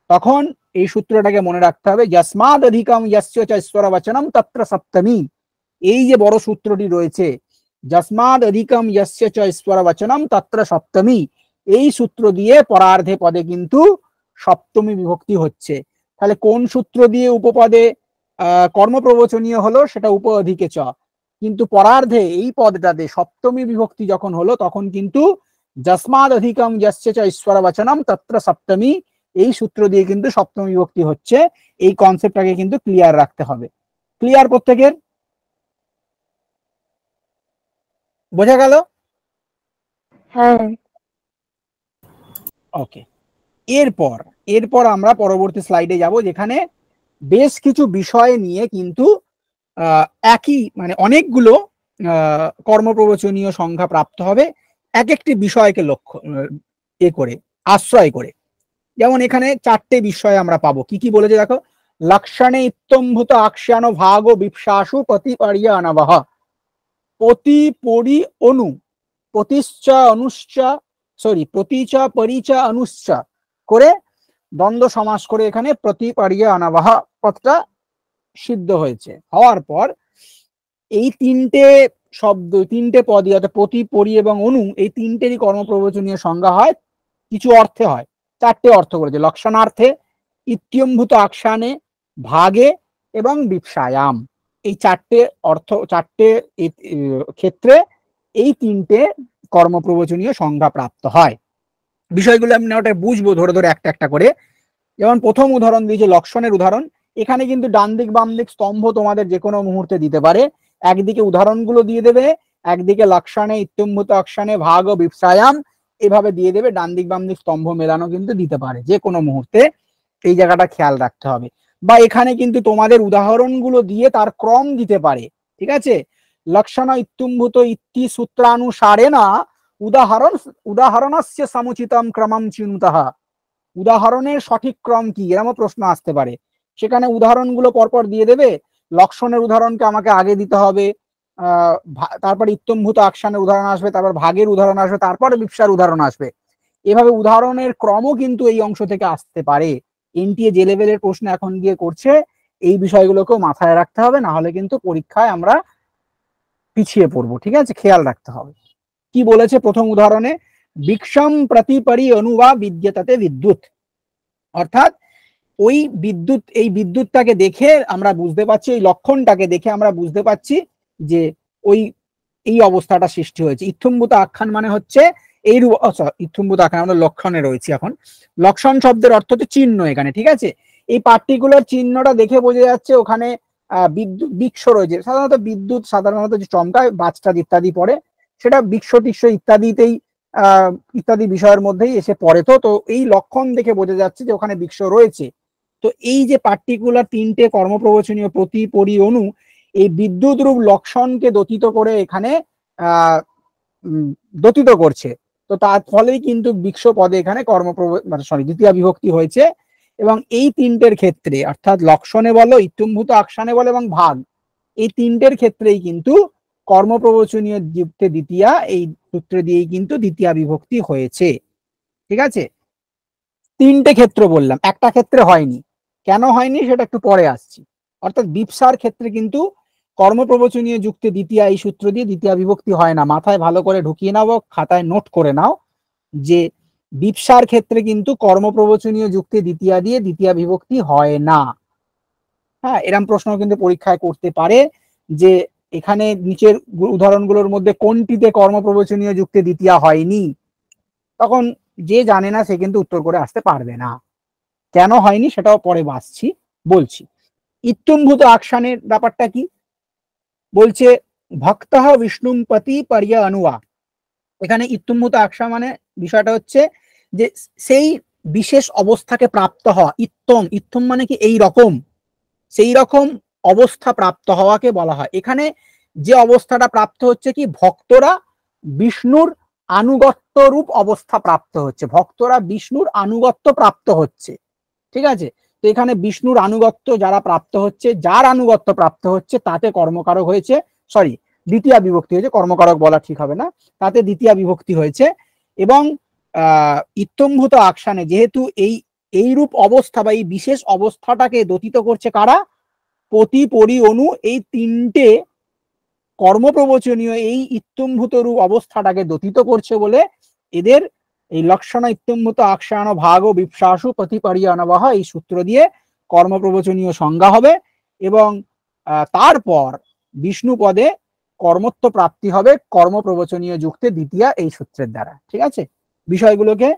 তখন এই সূত্রটাকে মনে রাখতে হবে, যস্মাদ অধিকম যস্য চ ঈশ্বর বচনম তত্র সপ্তমী। এই যে বড় সূত্রটি রয়েছে, যস্মাদ অধিকম যস্য চ ঈশ্বর বচনম তত্র সপ্তমী, এই সূত্র দিয়ে পরার্ধে পদে কিন্তু সপ্তমী বিভক্তি হচ্ছে। তাহলে কোন সূত্র দিয়ে উপপদে কর্মপ্রবচনীয় হলো, সেটা উপ অধিকে চ, কিন্তু পরার্ধে এই পদটাতে সপ্তমী বিভক্তি যখন হলো তখন কিন্তু যস্মাদ অধিকম যস্য চ ঈশ্বর বচনম তত্র সপ্তমী, এই সূত্র দিয়ে কিন্তু সপ্তমী বিভক্তি হচ্ছে। এই কনসেপ্টটাকে কিন্তু ক্লিয়ার রাখতে হবে। ক্লিয়ার প্রত্যেকের? বোঝা গেল? হ্যাঁ। ওকে, এরপর এরপর আমরা পরবর্তী স্লাইডে যাব, যেখানে বেশ কিছু বিষয় নিয়ে কিন্তু একই মানে অনেকগুলো কর্মপ্রবচনীয় সংখ্যা প্রাপ্ত হবে এক একটি বিষয়কে লক্ষ্য করে আশ্রয় করে। যেমন এখানে চারটে বিষয় আমরা পাবো। কি কি বলেছে দেখো, লক্ষণে ইত্যম্ভূত আক্ষ্যান ভাগ বিপসাসু প্রতিপারিয়া অনবহ, প্রতি পরি অনু প্রতিশ্চ অনুশ্চ প্রতিচ পরিচ অনুশ্চ করে দ্বন্দ্ব সমাস করে এখানে প্রতিপারিয়া অনবহ পদটা সিদ্ধ হয়েছে। হওয়ার পর এই তিনটে শব্দ, তিনটে পদই অর্থাৎ প্রতি পরি এবং অনু, এই তিনটেরই কর্মপ্রবচনীয় সংজ্ঞা হয়, কিছু অর্থে হয়। চারটে অর্থ করেছে, লক্ষণার্থে, ইত্যম্ভূত আখ্যানে, ভাগে এবং বিপসায়াম। এই চারটে অর্থ, চারটে ক্ষেত্রে এই তিনটে কর্মপ্রবচনীয় সংজ্ঞা প্রাপ্ত হয়। বিষয়গুলো আমি ওটা বুঝবো ধরে ধরে একটা একটা করে। যেমন প্রথম উদাহরণ দিয়েছে লক্ষণের উদাহরণ, এখানে কিন্তু ডান দিক বাম দিক স্তম্ভ তোমাদের যে কোনো মুহূর্তে দিতে পারে। একদিকে উদাহরণগুলো দিয়ে দেবে, একদিকে লক্ষণে ইত্যম্ভূত আখ্যানে ভাগ ও বিপসায়াম এভাবে দিয়ে দেবে, ডান দিক বাম দিক স্তম্ভ মেলানো কিন্তু দিতে পারে যে কোনো মুহূর্তে, এই জায়গাটা খেয়াল রাখতে হবে। বা এখানে কিন্তু তোমাদের উদাহরণগুলো দিয়ে তার ক্রম দিতে পারে, ঠিক আছে। লক্ষণ ইত্যম্ভূত ইতি সূত্রানুসারে না উদাহরণস্য সমুচিতম ক্রমম চিনুতঃ, উদাহরণের সঠিক ক্রম কি, এরকম প্রশ্ন আসতে পারে। সেখানে উদাহরণগুলো পরপর দিয়ে দেবে, লক্ষণের উদাহরণকে আমাকে আগে দিতে হবে, তারপর ইত্যম্ভূত আখ্যানের উদাহরণ আসবে, তারপর ভাগের উদাহরণ আসবে, তারপর বিপসার উদাহরণ আসবে। এভাবে উদাহরণের ক্রমও কিন্তু এই অংশ থেকে আসতে পারে। এনটিএ যে লেভেলের প্রশ্ন এখন গিয়ে করছে, এই বিষয়গুলোকেও মাথায় রাখতে হবে, না হলে কিন্তু পরীক্ষায় আমরা পিছিয়ে পড়বো, ঠিক আছে, খেয়াল রাখতে হবে। কি বলেছে প্রথম উদাহরণে, বিক্ষম প্রতিপরি অনুবা বিদ্যুতাতে বিদ্যুৎ, অর্থাৎ ওই বিদ্যুৎ, এই বিদ্যুৎটাকে দেখে আমরা বুঝতে পারছি, এই লক্ষণটাকে দেখে আমরা বুঝতে পারছি যে ওই এই অবস্থাটা সৃষ্টি হয়েছে। ইত্যম্ভূত আখ্যান মানে হচ্ছে এই ইত্যম্ভূত আখ্যান, আমরা লক্ষণে রয়েছি এখন। লক্ষণ শব্দের অর্থ হচ্ছে চিহ্ন এখানে, ঠিক আছে। এই পার্টিকুলার চিহ্নটা দেখে বোঝা যাচ্ছে ওখানে বিদ্যুৎ বৃক্ষ রয়েছে। সাধারণত বিদ্যুৎ সাধারণত যে চমকায় বাজটা ইত্যাদি পড়ে, সেটা বৃক্ষ টিক্ষ ইত্যাদিতেই ইত্যাদি বিষয়ের মধ্যেই এসে পড়ে। তো এই লক্ষণ দেখে বোঝা যাচ্ছে যে ওখানে বৃক্ষ রয়েছে। তো এই যে পার্টিকুলার তিনটে কর্মপ্রবচনীয় প্রতি পরি অনু, এই বিদ্যুৎ রূপ লক্ষণকে দতিত করে এখানে দতিত করছে। তো তার ফলেই কিন্তু বৃক্ষ পদে এখানে দ্বিতীয় বিভক্তি হয়েছে। এবং এই তিনটের ক্ষেত্রে অর্থাৎ লক্ষণে বলো, ইত্যম্ভূত আখ্যানে বলো এবং ভাগ, এই তিনটের ক্ষেত্রেই কিন্তু কর্মপ্রবচনীয় যুক্তে দ্বিতীয়া, এই সূত্র দিয়েই কিন্তু দ্বিতীয় বিভক্তি হয়েছে, ঠিক আছে। তিনটে ক্ষেত্র বললাম, একটা ক্ষেত্রে হয়নি। কেন হয়নি সেটা একটু পরে আসছি। অর্থাৎ বিপসার ক্ষেত্রে কিন্তু কর্মপ্রবচনীয় যুক্তে দ্বিতীয় এই সূত্র দিয়ে দ্বিতীয় বিভক্তি হয় না। মাথায় ভালো করে ঢুকিয়ে নাও, খাতায় নোট করে নাও যে বিপসার ক্ষেত্রে কিন্তু কর্মপ্রবচনীয় যুক্তে দ্বিতীয় দিয়ে দ্বিতীয় বিভক্তি হয় না। হ্যাঁ, এরকম প্রশ্ন কিন্তু পরীক্ষায় করতে পারে যে এখানে নিচের উদাহরণগুলোর মধ্যে কোনটিতে কর্মপ্রবচনীয় যুক্তে দ্বিতীয় হয়নি। তখন যে জানে না সে কিন্তু উত্তর করে আসতে পারবে না। কেন হয়নি সেটাও পরে বলছি। ইত্যম্ভূত আকশানের ব্যাপারটা কি বলছে, ভক্তঃ বিষ্ণুম পতি পর্যা অনুয়া। এখানে ইত্যম্ভূত আকশা মানে বিষয়টা হচ্ছে যে সেই বিশেষ অবস্থাকে প্রাপ্ত হওয়া। ইত্তম মানে কি এই রকম, সেই রকম অবস্থা প্রাপ্ত হওয়াকে বলা হয়। এখানে যে অবস্থাটা প্রাপ্ত হচ্ছে কি, ভক্তরা বিষ্ণুর আনুগত্য রূপ অবস্থা প্রাপ্ত হচ্ছে, ভক্তরা বিষ্ণুর আনুগত্য প্রাপ্ত হচ্ছে। ঠিক আছে, তো এখানে বিষ্ণুর আনুগত্য যারা প্রাপ্ত হচ্ছে, যার আনুগত্য প্রাপ্ত হচ্ছে তাতে কর্মকারক হয়েছে, সরি দ্বিতীয় বিভক্তি হয়েছে, কর্মকারক বলা ঠিক হবে না, তাতে দ্বিতীয় বিভক্তি হয়েছে। এবং ইত্যম্ভূত আকশানে যেহেতু এই রূপ অবস্থা বা এই বিশেষ অবস্থাটাকে দতিত করছে কারা, পতি পরি অনু, এই তিনটে কর্মপ্রবচনীয় এই ইত্যম্ভূত রূপ অবস্থাটাকে দতিত করছে বলে এদের এই লক্ষণ ইত্যম্ভূত আকশান ভাগ ও বিপ্সাসু প্রতিপারিয়া অনবহ এই সূত্র দিয়ে কর্মপ্রবচনীয় সংজ্ঞা হবে। এবং তারপর বিষ্ণু পদে কর্মত্ব প্রাপ্তি হবে কর্মপ্রবচনীয় যুক্তে দ্বিতীয় এই সূত্রের দ্বারা। ঠিক আছে, বিষয়গুলোকে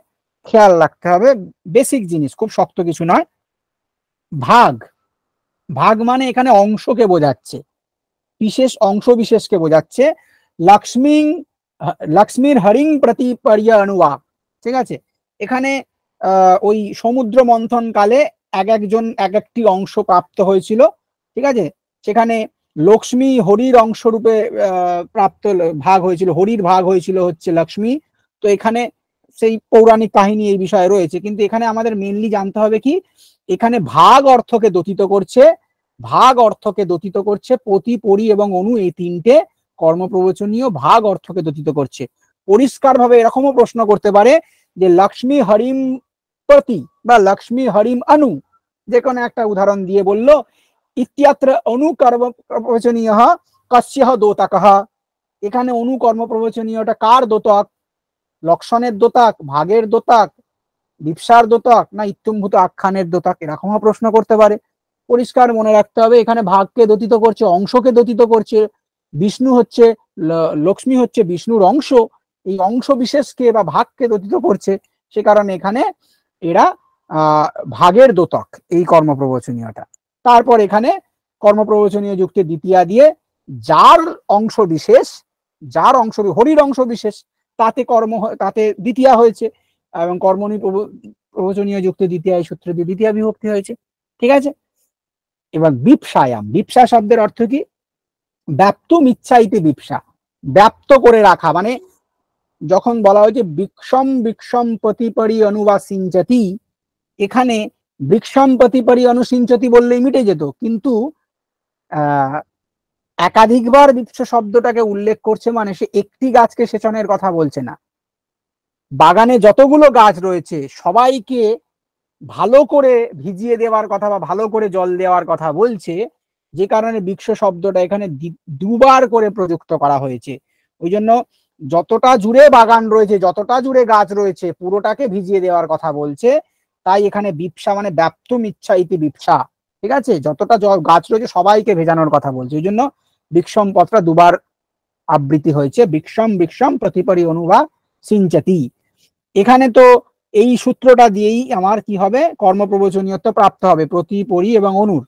খেয়াল রাখতে হবে, বেসিক জিনিস, খুব শক্ত কিছু নয়। ভাগ, ভাগ মানে এখানে অংশকে বোঝাচ্ছে, বিশেষ অংশ বিশেষকে বোঝাচ্ছে। লক্ষ্মীর হরিং প্রতি পর্যা অনুবা। ঠিক আছে, এখানে ওই সমুদ্র মন্থন কালে একজন এক একটি অংশ প্রাপ্ত হয়েছিল। ঠিক আছে, সেখানে লক্ষ্মী হরির অংশ রূপে প্রাপ্ত ভাগ হয়েছিল, হরির ভাগ হয়েছিল হচ্ছে লক্ষ্মী। তো এখানে সেই পৌরাণিক কাহিনী এই বিষয়ে রয়েছে, কিন্তু এখানে আমাদের মেনলি জানতে হবে কি, এখানে ভাগ অর্থকে দতিত করছে, ভাগ অর্থকে দতিত করছে পতি পরি এবং অনু, এই তিনটে কর্মপ্রবচনীয় ভাগ অর্থকে দতিত করছে। পরিষ্কার ভাবে এরকমও প্রশ্ন করতে পারে যে লক্ষ্মী হরিম প্রতি বা লক্ষ্মী হরিম অনু, যে কোনো একটা উদাহরণ দিয়ে বলল ইত্যত্র অনু কর্মপ্রবচনীয় কস্য দোতকঃ। এখানে অনু কর্মপ্রবচনীয়টা কার দোতক, লক্ষণের দোতক, ভাগের দোতক, বিপসার দোতক, না ইত্যম্ভূত আখ্যানের দোতক, এরকমও প্রশ্ন করতে পারে। পরিষ্কার মনে রাখতে হবে এখানে ভাগকে দতিত করছে, অংশকে দতিত করছে। বিষ্ণু হচ্ছে, লক্ষ্মী হচ্ছে বিষ্ণুর অংশ, এই অংশ বিশেষকে বা ভাগকে দতিত করছে, সে কারণে এখানে এরা ভাগের দোতক এই কর্মপ্রবচনীয়টা। তারপর এখানে কর্মপ্রবচনীয় যুক্তে দ্বিতীয়া দিয়ে যার অংশ বিশেষ, যার অংশ হরির অংশ বিশেষ, তাতে তাতে দ্বিতীয়া হয়েছে, এবং কর্মণি প্রবচনীয় যুক্তে দ্বিতীয় এই সূত্র দিয়ে দ্বিতীয় বিভক্তি হয়েছে। ঠিক আছে, এবার বিপসায়াম, বিপসা শব্দের অর্থ কি, ব্যাপ্তম ইচ্ছাইতে বিপসা, ব্যাপ্ত করে রাখা, মানে যখন বলা হয়েছে বিক্ষম বিক্ষম প্রতিপরি অনুবা সিঞ্চতি, এখানে বিক্ষম প্রতিপরি অনুসিঞ্চতি বললেই মিটে যেত, কিন্তু একাধিকবার বিপস শব্দটাকে উল্লেখ করছে, মানে সে একটি গাছকে সেচনের কথা বলছে না, বাগানে যতগুলো গাছ রয়েছে সবাইকে ভালো করে ভিজিয়ে দেওয়ার কথা বা ভালো করে জল দেওয়ার কথা বলছে, যে কারণে বৃক্ষ শব্দটা এখানে দুবার করে প্রযুক্ত করা হয়েছে। ওই জন্য যতটা জুড়ে বাগান রয়েছে, যতটা জুড়ে গাছ রয়েছে, পুরোটাকে ভিজিয়ে দেওয়ার কথা বলছে, তাই এখানে বিপসা মানে ব্যাপ্তম ইচ্ছা ইতি বিপসা। ঠিক আছে, যতটা গাছ রয়েছে সবাইকে ভেজানোর কথা বলছে, ওই জন্য বিক্ষম পদটা দুবার আবৃত্তি হয়েছে, বিক্ষম বিক্ষম প্রতিপরি অনুবা সিঞ্চতি। এখানে তো এই সূত্রটা দিয়েই আমার কি হবে, কর্মপ্রবচনীয়ত্ব প্রাপ্ত হবে প্রতি পরি এবং অনুর,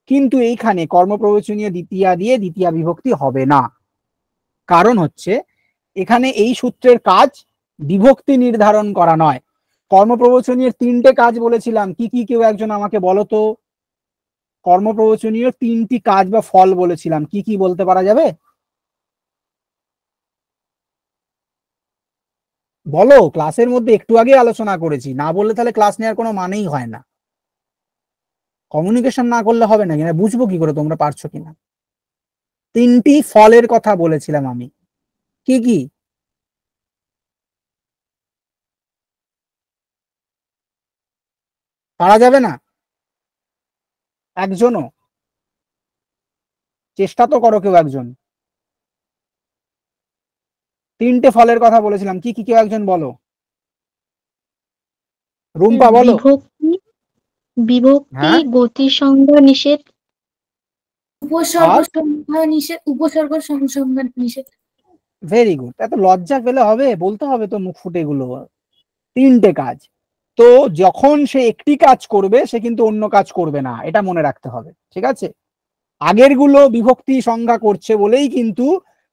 কিন্তু এইখানে কর্মপ্রবচনীয় দ্বিতীয়া দিয়ে দ্বিতীয় বিভক্তি হবে না। কারণ হচ্ছে এখানে এই সূত্রের কাজ বিভক্তি নির্ধারণ করা নয়। কর্মপ্রবচনীয় তিনটে কাজ বলেছিলাম, কি কি কেউ একজন আমাকে বলো তো, কর্মপ্রবচনীয় তিনটি কাজ বা ফল বলেছিলাম, কি কি বলতে পারা যাবে? বলো, ক্লাসের মধ্যে একটু আগে আলোচনা করেছি, না বললে তাহলে ক্লাস নেওয়ার কোনো মানেই হয় না। কমিউনিকেশন না করলে হবে না, কিনা বুঝবো কি করে তোমরা পারছো কিনা? তিনটি ফলের কথা বলেছিলাম আমি, কি কি? পারা যাবে না একজনও? চেষ্টা তো করো কেউ একজন। তিনটে ফলের কথা বলেছিলাম, কি কি কেউ একজন বলো। রুম্পা বলো। বিভক্তি, বিভক্তি, হ্যাঁ, গতি সংজ্ঞা নিষেধ, আর উপসর্গ সংসংজ্ঞা নিষেধ। Very good. এত লজ্জা পেলে হবে, বলতে হবে তো মুখ ফুটে এগুলো। তিনটে কাজ। তো যখন সে একটি কাজ করবে সে কিন্তু অন্য কাজ করবে না, এটা মনে রাখতে হবে, ঠিক আছে? আগের গুলো বিভক্তি সংজ্ঞা করছে বলেই কিন্তু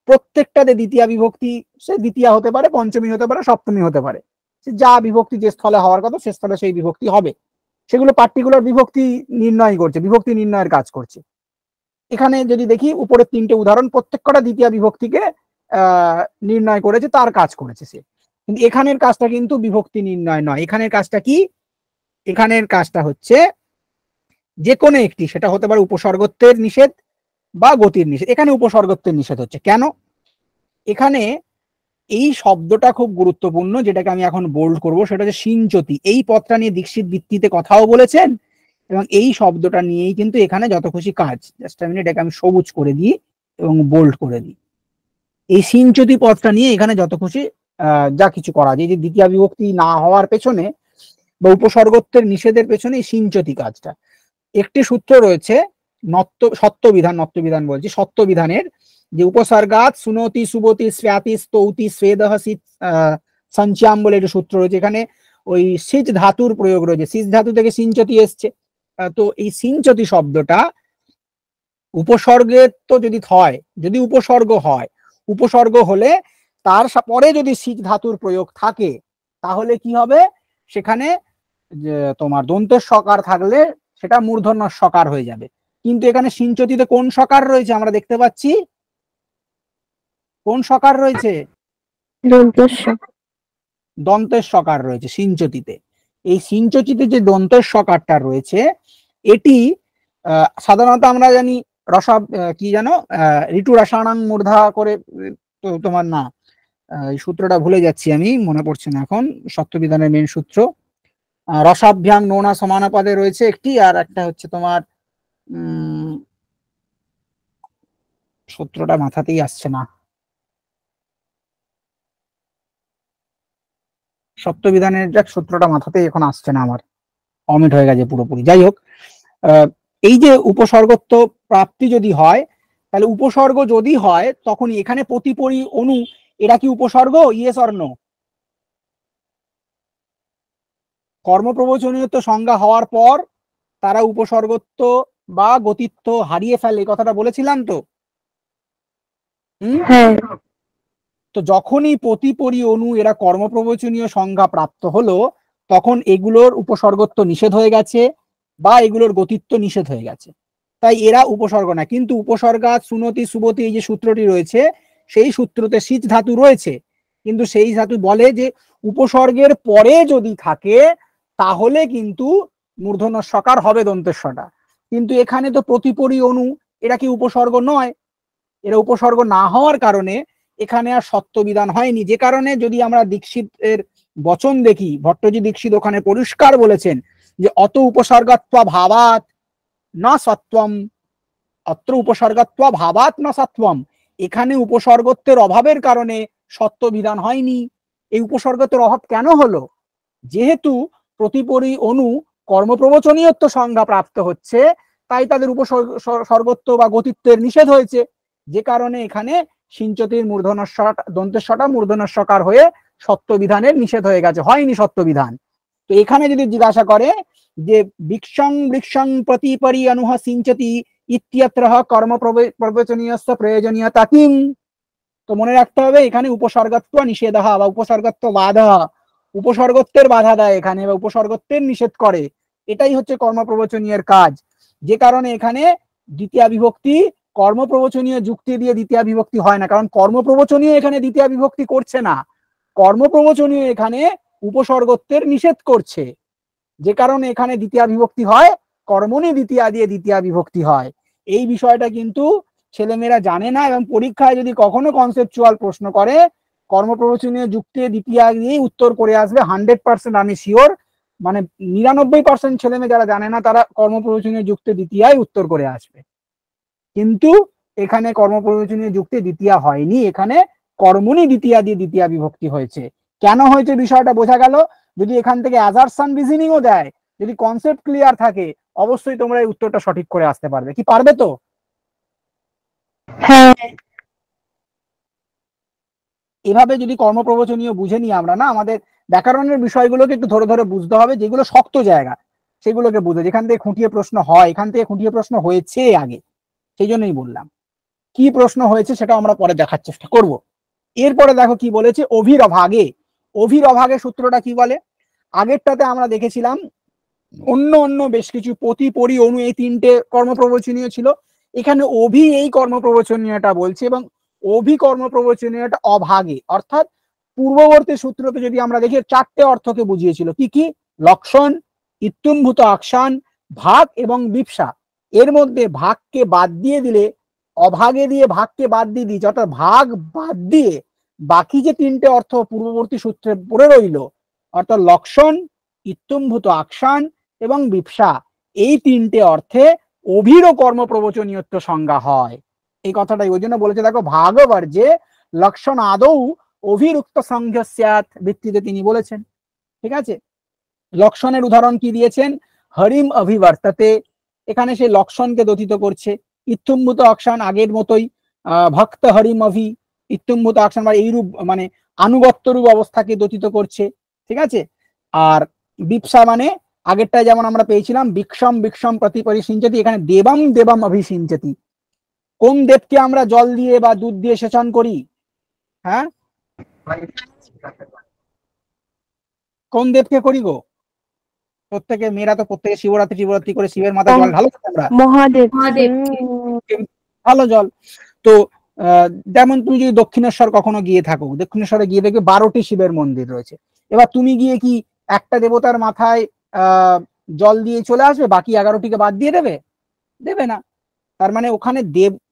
প্রত্যেকটাতে দ্বিতীয়া বিভক্তি, সে দ্বিতীয়া হতে পারে, পঞ্চমী হতে পারে, সপ্তমী হতে পারে, যা বিভক্তি যে স্থলে হওয়ার কথা সে স্থলে সেই বিভক্তি হবে। সেগুলো পার্টিকুলার বিভক্তি নির্ণয় করছে, বিভক্তি নির্ণয়ের কাজ করছে। এখানে যদি দেখি উপরের তিনটে উদাহরণ, প্রত্যেকটা দ্বিতীয় বিভক্তিকে নির্ণয় করেছে, তার কাজ করেছে সে। কিন্তু এখানের কাজটা কিন্তু বিভক্তি নির্ণয় নয়। এখানের কাজটা কি? এখানের কাজটা হচ্ছে যে কোনো একটি, সেটা হতে পারে উপসর্গত্বের নিষেধ বা গতির নিষেধ। এখানে উপসর্গত্বের নিষেধ হচ্ছে কেন? এখানে এই শব্দটা খুব গুরুত্বপূর্ণ, যেটাকে আমি এখন বোল্ড করব, সেটা হচ্ছে সিঞ্চতি। এই পদটা নিয়ে দীক্ষিত বৃত্তিতে কথাও বলেছেন, এবং এই শব্দটা নিয়েই কিন্তু এখানে যত খুশি কাজ। জাস্ট আমি এটাকে আমি সবুজ করে দিই এবং বোল্ড করে দিই। এই সিঞ্চতি পদটা নিয়ে এখানে যত খুশি যা কিছু করা যায়, যে দ্বিতীয় বিভক্তি না হওয়ার পেছনে বা উপসর্গত্বের নিষেধের পেছনে এই সিঞ্চতি কাজটা। একটি সূত্র রয়েছে সত্যবিধান, নত্যবিধান বলছি, সত্যবিধানের, যে উপসর্গাৎ সুনতি সুবতি স্ব্যাতি স্তৌতি স্বেদহ সিত সঞ্চাম বলে একটা সূত্র রয়েছে। এখানে ওই সিজ ধাতুর প্রয়োগ রয়েছে, সিজ ধাতু থেকে সিঞ্চতি এসছে। তো এই সিঞ্চতি শব্দটা উপসর্গের তো যদি হয়, যদি উপসর্গ হয়, উপসর্গ হলে তার পরে যদি সিজ ধাতুর প্রয়োগ থাকে, তাহলে কি হবে? সেখানে যে তোমার দন্তের সকার থাকলে সেটা মূর্ধন্য সকার হয়ে যাবে। কিন্তু এখানে সিঞ্চতিতে কোন সকার রয়েছে আমরা দেখতে পাচ্ছি? কোন সকার রয়েছে? দন্তের সকার রয়েছে সিঞ্চতিতে। এই সিঞ্চতিতে যে দন্তের সকারটা রয়েছে, এটি সাধারণত আমরা জানি কি জানো, ঋতু রসায়ন মূর্ধা করে, তো তোমার না, এই সূত্রটা ভুলে যাচ্ছি আমি, মনে পড়ছে না এখন, সত্যবিধানের মেন সূত্র রসাভ্যাং নোনা সমানপদে রয়েছে একটি, আর একটা হচ্ছে তোমার সূত্রটা মাথাতেই আসছে না, সত্যবিধানের যাক সূত্রটা মাথাতেই এখন আসছে না আমার, অমিট হয়ে গেছে পুরোপুরি। যাই হোক, এই যে উপসর্গত্ব প্রাপ্তি যদি হয়, তাহলে উপসর্গ যদি হয় তখন এখানে প্রতিপরি অনু, এরা কি উপসর্গ? Yes or no? কর্মপ্রবচনীয়ত্ব সংজ্ঞা হওয়ার পর তারা উপসর্গত্ব বা গতিত্ব হারিয়ে ফেলে, এই কথাটা বলেছিলাম তো। তো যখনই প্রতিপরি অনু এরা কর্মপ্রবচনীয় সংজ্ঞা প্রাপ্ত হলো, তখন এগুলোর উপসর্গত্ব নিষেধ হয়ে গেছে বা এগুলোর গতিত্ব নিষেধ হয়ে গেছে, তাই এরা উপসর্গ না। কিন্তু উপসর্গাৎ সুনতি সুবতি এই যে সূত্রটি রয়েছে, সেই সূত্রতে সিজ ধাতু রয়েছে, কিন্তু সেই ধাতু বলে যে উপসর্গের পরে যদি থাকে তাহলে কিন্তু মূর্ধন্য সকার হবে দন্তেশ্বটা। কিন্তু এখানে তো প্রতিপরি অনু, এরা কি উপসর্গ নয়? এরা উপসর্গ না হওয়ার কারণে এখানে আর সত্যবিধান হয়নি। যে কারণে যদি আমরা দীক্ষিতের বচন দেখি, ভট্টজি দীক্ষিত ওখানে পরিষ্কার বলেছেন যে অত উপসর্গত্ব ভাবাত না সত্বম, অত্র উপসর্গত্ব ভাবাত না সত্বম, এখানে উপসর্গত্বের অভাবের কারণে সত্যবিধান হয়নি। এই উপসর্গত্বের অভাব কেন হলো? যেহেতু প্রতিপরি অনু কর্মপ্রবচনীয়ত্ব সংজ্ঞা প্রাপ্ত হচ্ছে, তাই তাদের উপসর্গত্ব বা গতিত্বের নিষেধ হয়েছে, যে কারণে এখানে সিঞ্চতির মূর্ধন্যস্বর দন্তেশ্বটা মূর্ধন্যস্বকার হয়ে সত্যবিধানের নিষেধ হয়ে গেছে, হয়নি সত্যবিধান। তো এখানে যদি জিজ্ঞাসা করে যে বৃক্ষং বৃক্ষং প্রতিপরি অনুহ সিঞ্চতি ইত্যত্র কর্মপ্রবচনীয়স্য প্রয়োজনীয়তা কিম? তো মনে রাখতে হবে এখানে উপসর্গত্ব নিষেধ বা উপসর্গত্ব বাধা, উপসর্গত্বের বাধা দেয় এখানে বা উপসর্গত্বের নিষেধ করে, এটাই হচ্ছে কর্মপ্রবচনীয়ের কাজ। যে কারণে এখানে দ্বিতীয় বিভক্তি কর্মপ্রবচনীয় যুক্তি দিয়ে দ্বিতীয় বিভক্তি হয় না, কারণ কর্মপ্রবচনীয় এখানে দ্বিতীয় বিভক্তি করছে না, কর্মপ্রবচনীয় এখানে উপসর্গত্বের নিষেধ করছে, যে কারণে এখানে দ্বিতীয় বিভক্তি হয়, কর্মণি দ্বিতীয় দিয়ে দ্বিতীয় বিভক্তি হয়। এই বিষয়টা কিন্তু ছেলেমেয়েরা জানে না, এবং পরীক্ষায় যদি কখনো কনসেপচুয়াল প্রশ্ন করে কর্মপ্রবচনীয় যুক্তি দ্বিতীয় দিয়েই উত্তর করে আসবে 100%, আমি শিওর। মানে 99% ছেলে মেয়ে যারা জানে না তারা কর্মপ্রবচনীয় যুক্তি দ্বিতীয় উত্তর করে আসবে, কিন্তু এখানে কর্মপ্রবচনীয় যুক্তি দ্বিতীয় হয়নি, এখানে কর্মণি দ্বিতীয় দিয়ে দ্বিতীয় বিভক্তি হয়েছে। কেন হয়েছে বিষয়টা বোঝা গেল? যদি এখান থেকে অ্যাজারশন রিজনিংও দেয়, যদি কনসেপ্ট ক্লিয়ার থাকে, অবশ্যই তোমরা এই উত্তরটা সঠিক করে আসতে পারবে। কি পারবে তো? হ্যাঁ। এভাবে যদি কর্মপ্রবচনীয় বুঝে নিই আমরা, না আমাদের ব্যাকরণের বিষয়গুলোকে একটু ধরে ধরে বুঝতে হবে, যেগুলো শক্ত জায়গা সেগুলোকে বুঝে, যেখান থেকে খুঁটিয়ে প্রশ্ন হয়, এখান থেকে খুঁটিয়ে প্রশ্ন হয়েছে আগে, সেই জন্যই বললাম। কি প্রশ্ন হয়েছে সেটা আমরা পরে দেখার চেষ্টা করব। এরপরে দেখো কি বলেছে, অভিরভাগে। অভিরভাগে সূত্রটা কি বলে? আগেরটাতে আমরা দেখেছিলাম অন্য অন্য বেশ কিছু পতি, পরি, অনু এই তিনটে কর্মপ্রবচনীয় ছিল। এখানে অভি এই কর্মপ্রবচনীয়টা বলছে, এবং অভি কর্মপ্রবচনীয়টা অভাগে, অর্থাৎ পূর্ববর্তী সূত্রতে যদি আমরা দেখি চারটে অর্থকে বুঝিয়েছিল। কি কি? লক্ষণ, ইত্যুম্ভূত আকশান, ভাগ এবং বিপসা। এর মধ্যে ভাগকে বাদ দিয়ে দিলে, অভাগে দিয়ে ভাগকে বাদ দিয়ে দিয়েছে, অর্থাৎ ভাগ বাদ দিয়ে বাকি যে তিনটে অর্থ পূর্ববর্তী সূত্রে পড়ে রইল, অর্থাৎ লক্ষণ, ইত্যুম্ভূত আকশান এবং বিপসা, এই তিনটে অর্থে অভির কর্মপ্রবচনীয়ত্ব সংজ্ঞা হয়। এই কথাটাই ওই জন্য বলেছে, দেখো ভাগবর্জে লক্ষণ আদৌ অভিরুক্ত সংজ্ঞ স্যাৎ, ভিত্তিতে তিনি বলেছেন। ঠিক আছে, লক্ষণের উদাহরণ কি দিয়েছেন? হরিম অভিবর্ততে, এখানে সেই লক্ষণকে দতিত করছে। ইত্যুম্ভূত আকশান আগের মতোই, ভক্ত হরিম অভি, ইত্যুম্ভূত আকশান বা এইরূপ মানে আনুগত্য রূপ অবস্থাকে দতিত করছে। ঠিক আছে, আর বিপসা মানে আগেরটায় যেমন আমরা পেয়েছিলাম বিক্ষম বিক্ষম প্রতি পরিসিঞ্চতি, এখানে দেবম দেবম অভিসিঞ্চতি। কোন দেবকে আমরা জল দিয়ে বা দুধ দিয়ে সেচন করি? হ্যাঁ, কোন দেবকে করি গো? প্রত্যেকে মেয়েরা তো প্রত্যেকে শিবরাত্রি করে শিবের মাথায় জল ঢালো তোমরা, মহাদেব। মহাদেবকে। ভালো জল। তো যেমন তুমি যদি দক্ষিণেশ্বর কখনো গিয়ে থাকো, দক্ষিণেশ্বরে গিয়ে দেখবে 12টি শিবের মন্দির রয়েছে। এবার তুমি গিয়ে কি একটা দেবতার মাথায় জল দিয়ে চলে আসবে, বাকি 11টিকে বাদ দিয়ে দেবে? দেবে না। তার মানে ওখানে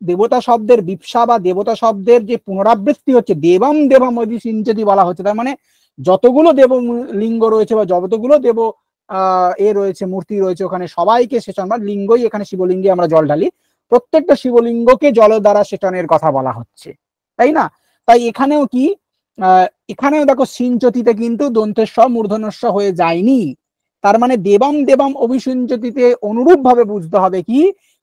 দেবতা শব্দের বিপসা বা দেবতা শব্দের যে পুনরাবৃত্তি হচ্ছে, দেবম দেবম অভিসিঞ্চতি বলা হচ্ছে। তার মানে যতগুলো দেব লিঙ্গ রয়েছে বা যতগুলো দেব রয়েছে, মূর্তি রয়েছে, ওখানে সবাইকে সেচন, বা লিঙ্গই এখানে শিবলিঙ্গে আমরা জল ঢালি, প্রত্যেকটা শিবলিঙ্গকে জল দ্বারা সেচনের কথা বলা হচ্ছে, তাই না? তাই এখানেও কি, এখানেও দেখো সিঞ্চতিতে কিন্তু দন্তেস্ব মূর্ধন্যস্ব হয়ে যায়নি। তার মানে দেবম দেবম অভিসিঞ্চতিতে অনুরূপ ভাবে বুঝতে হবে কি,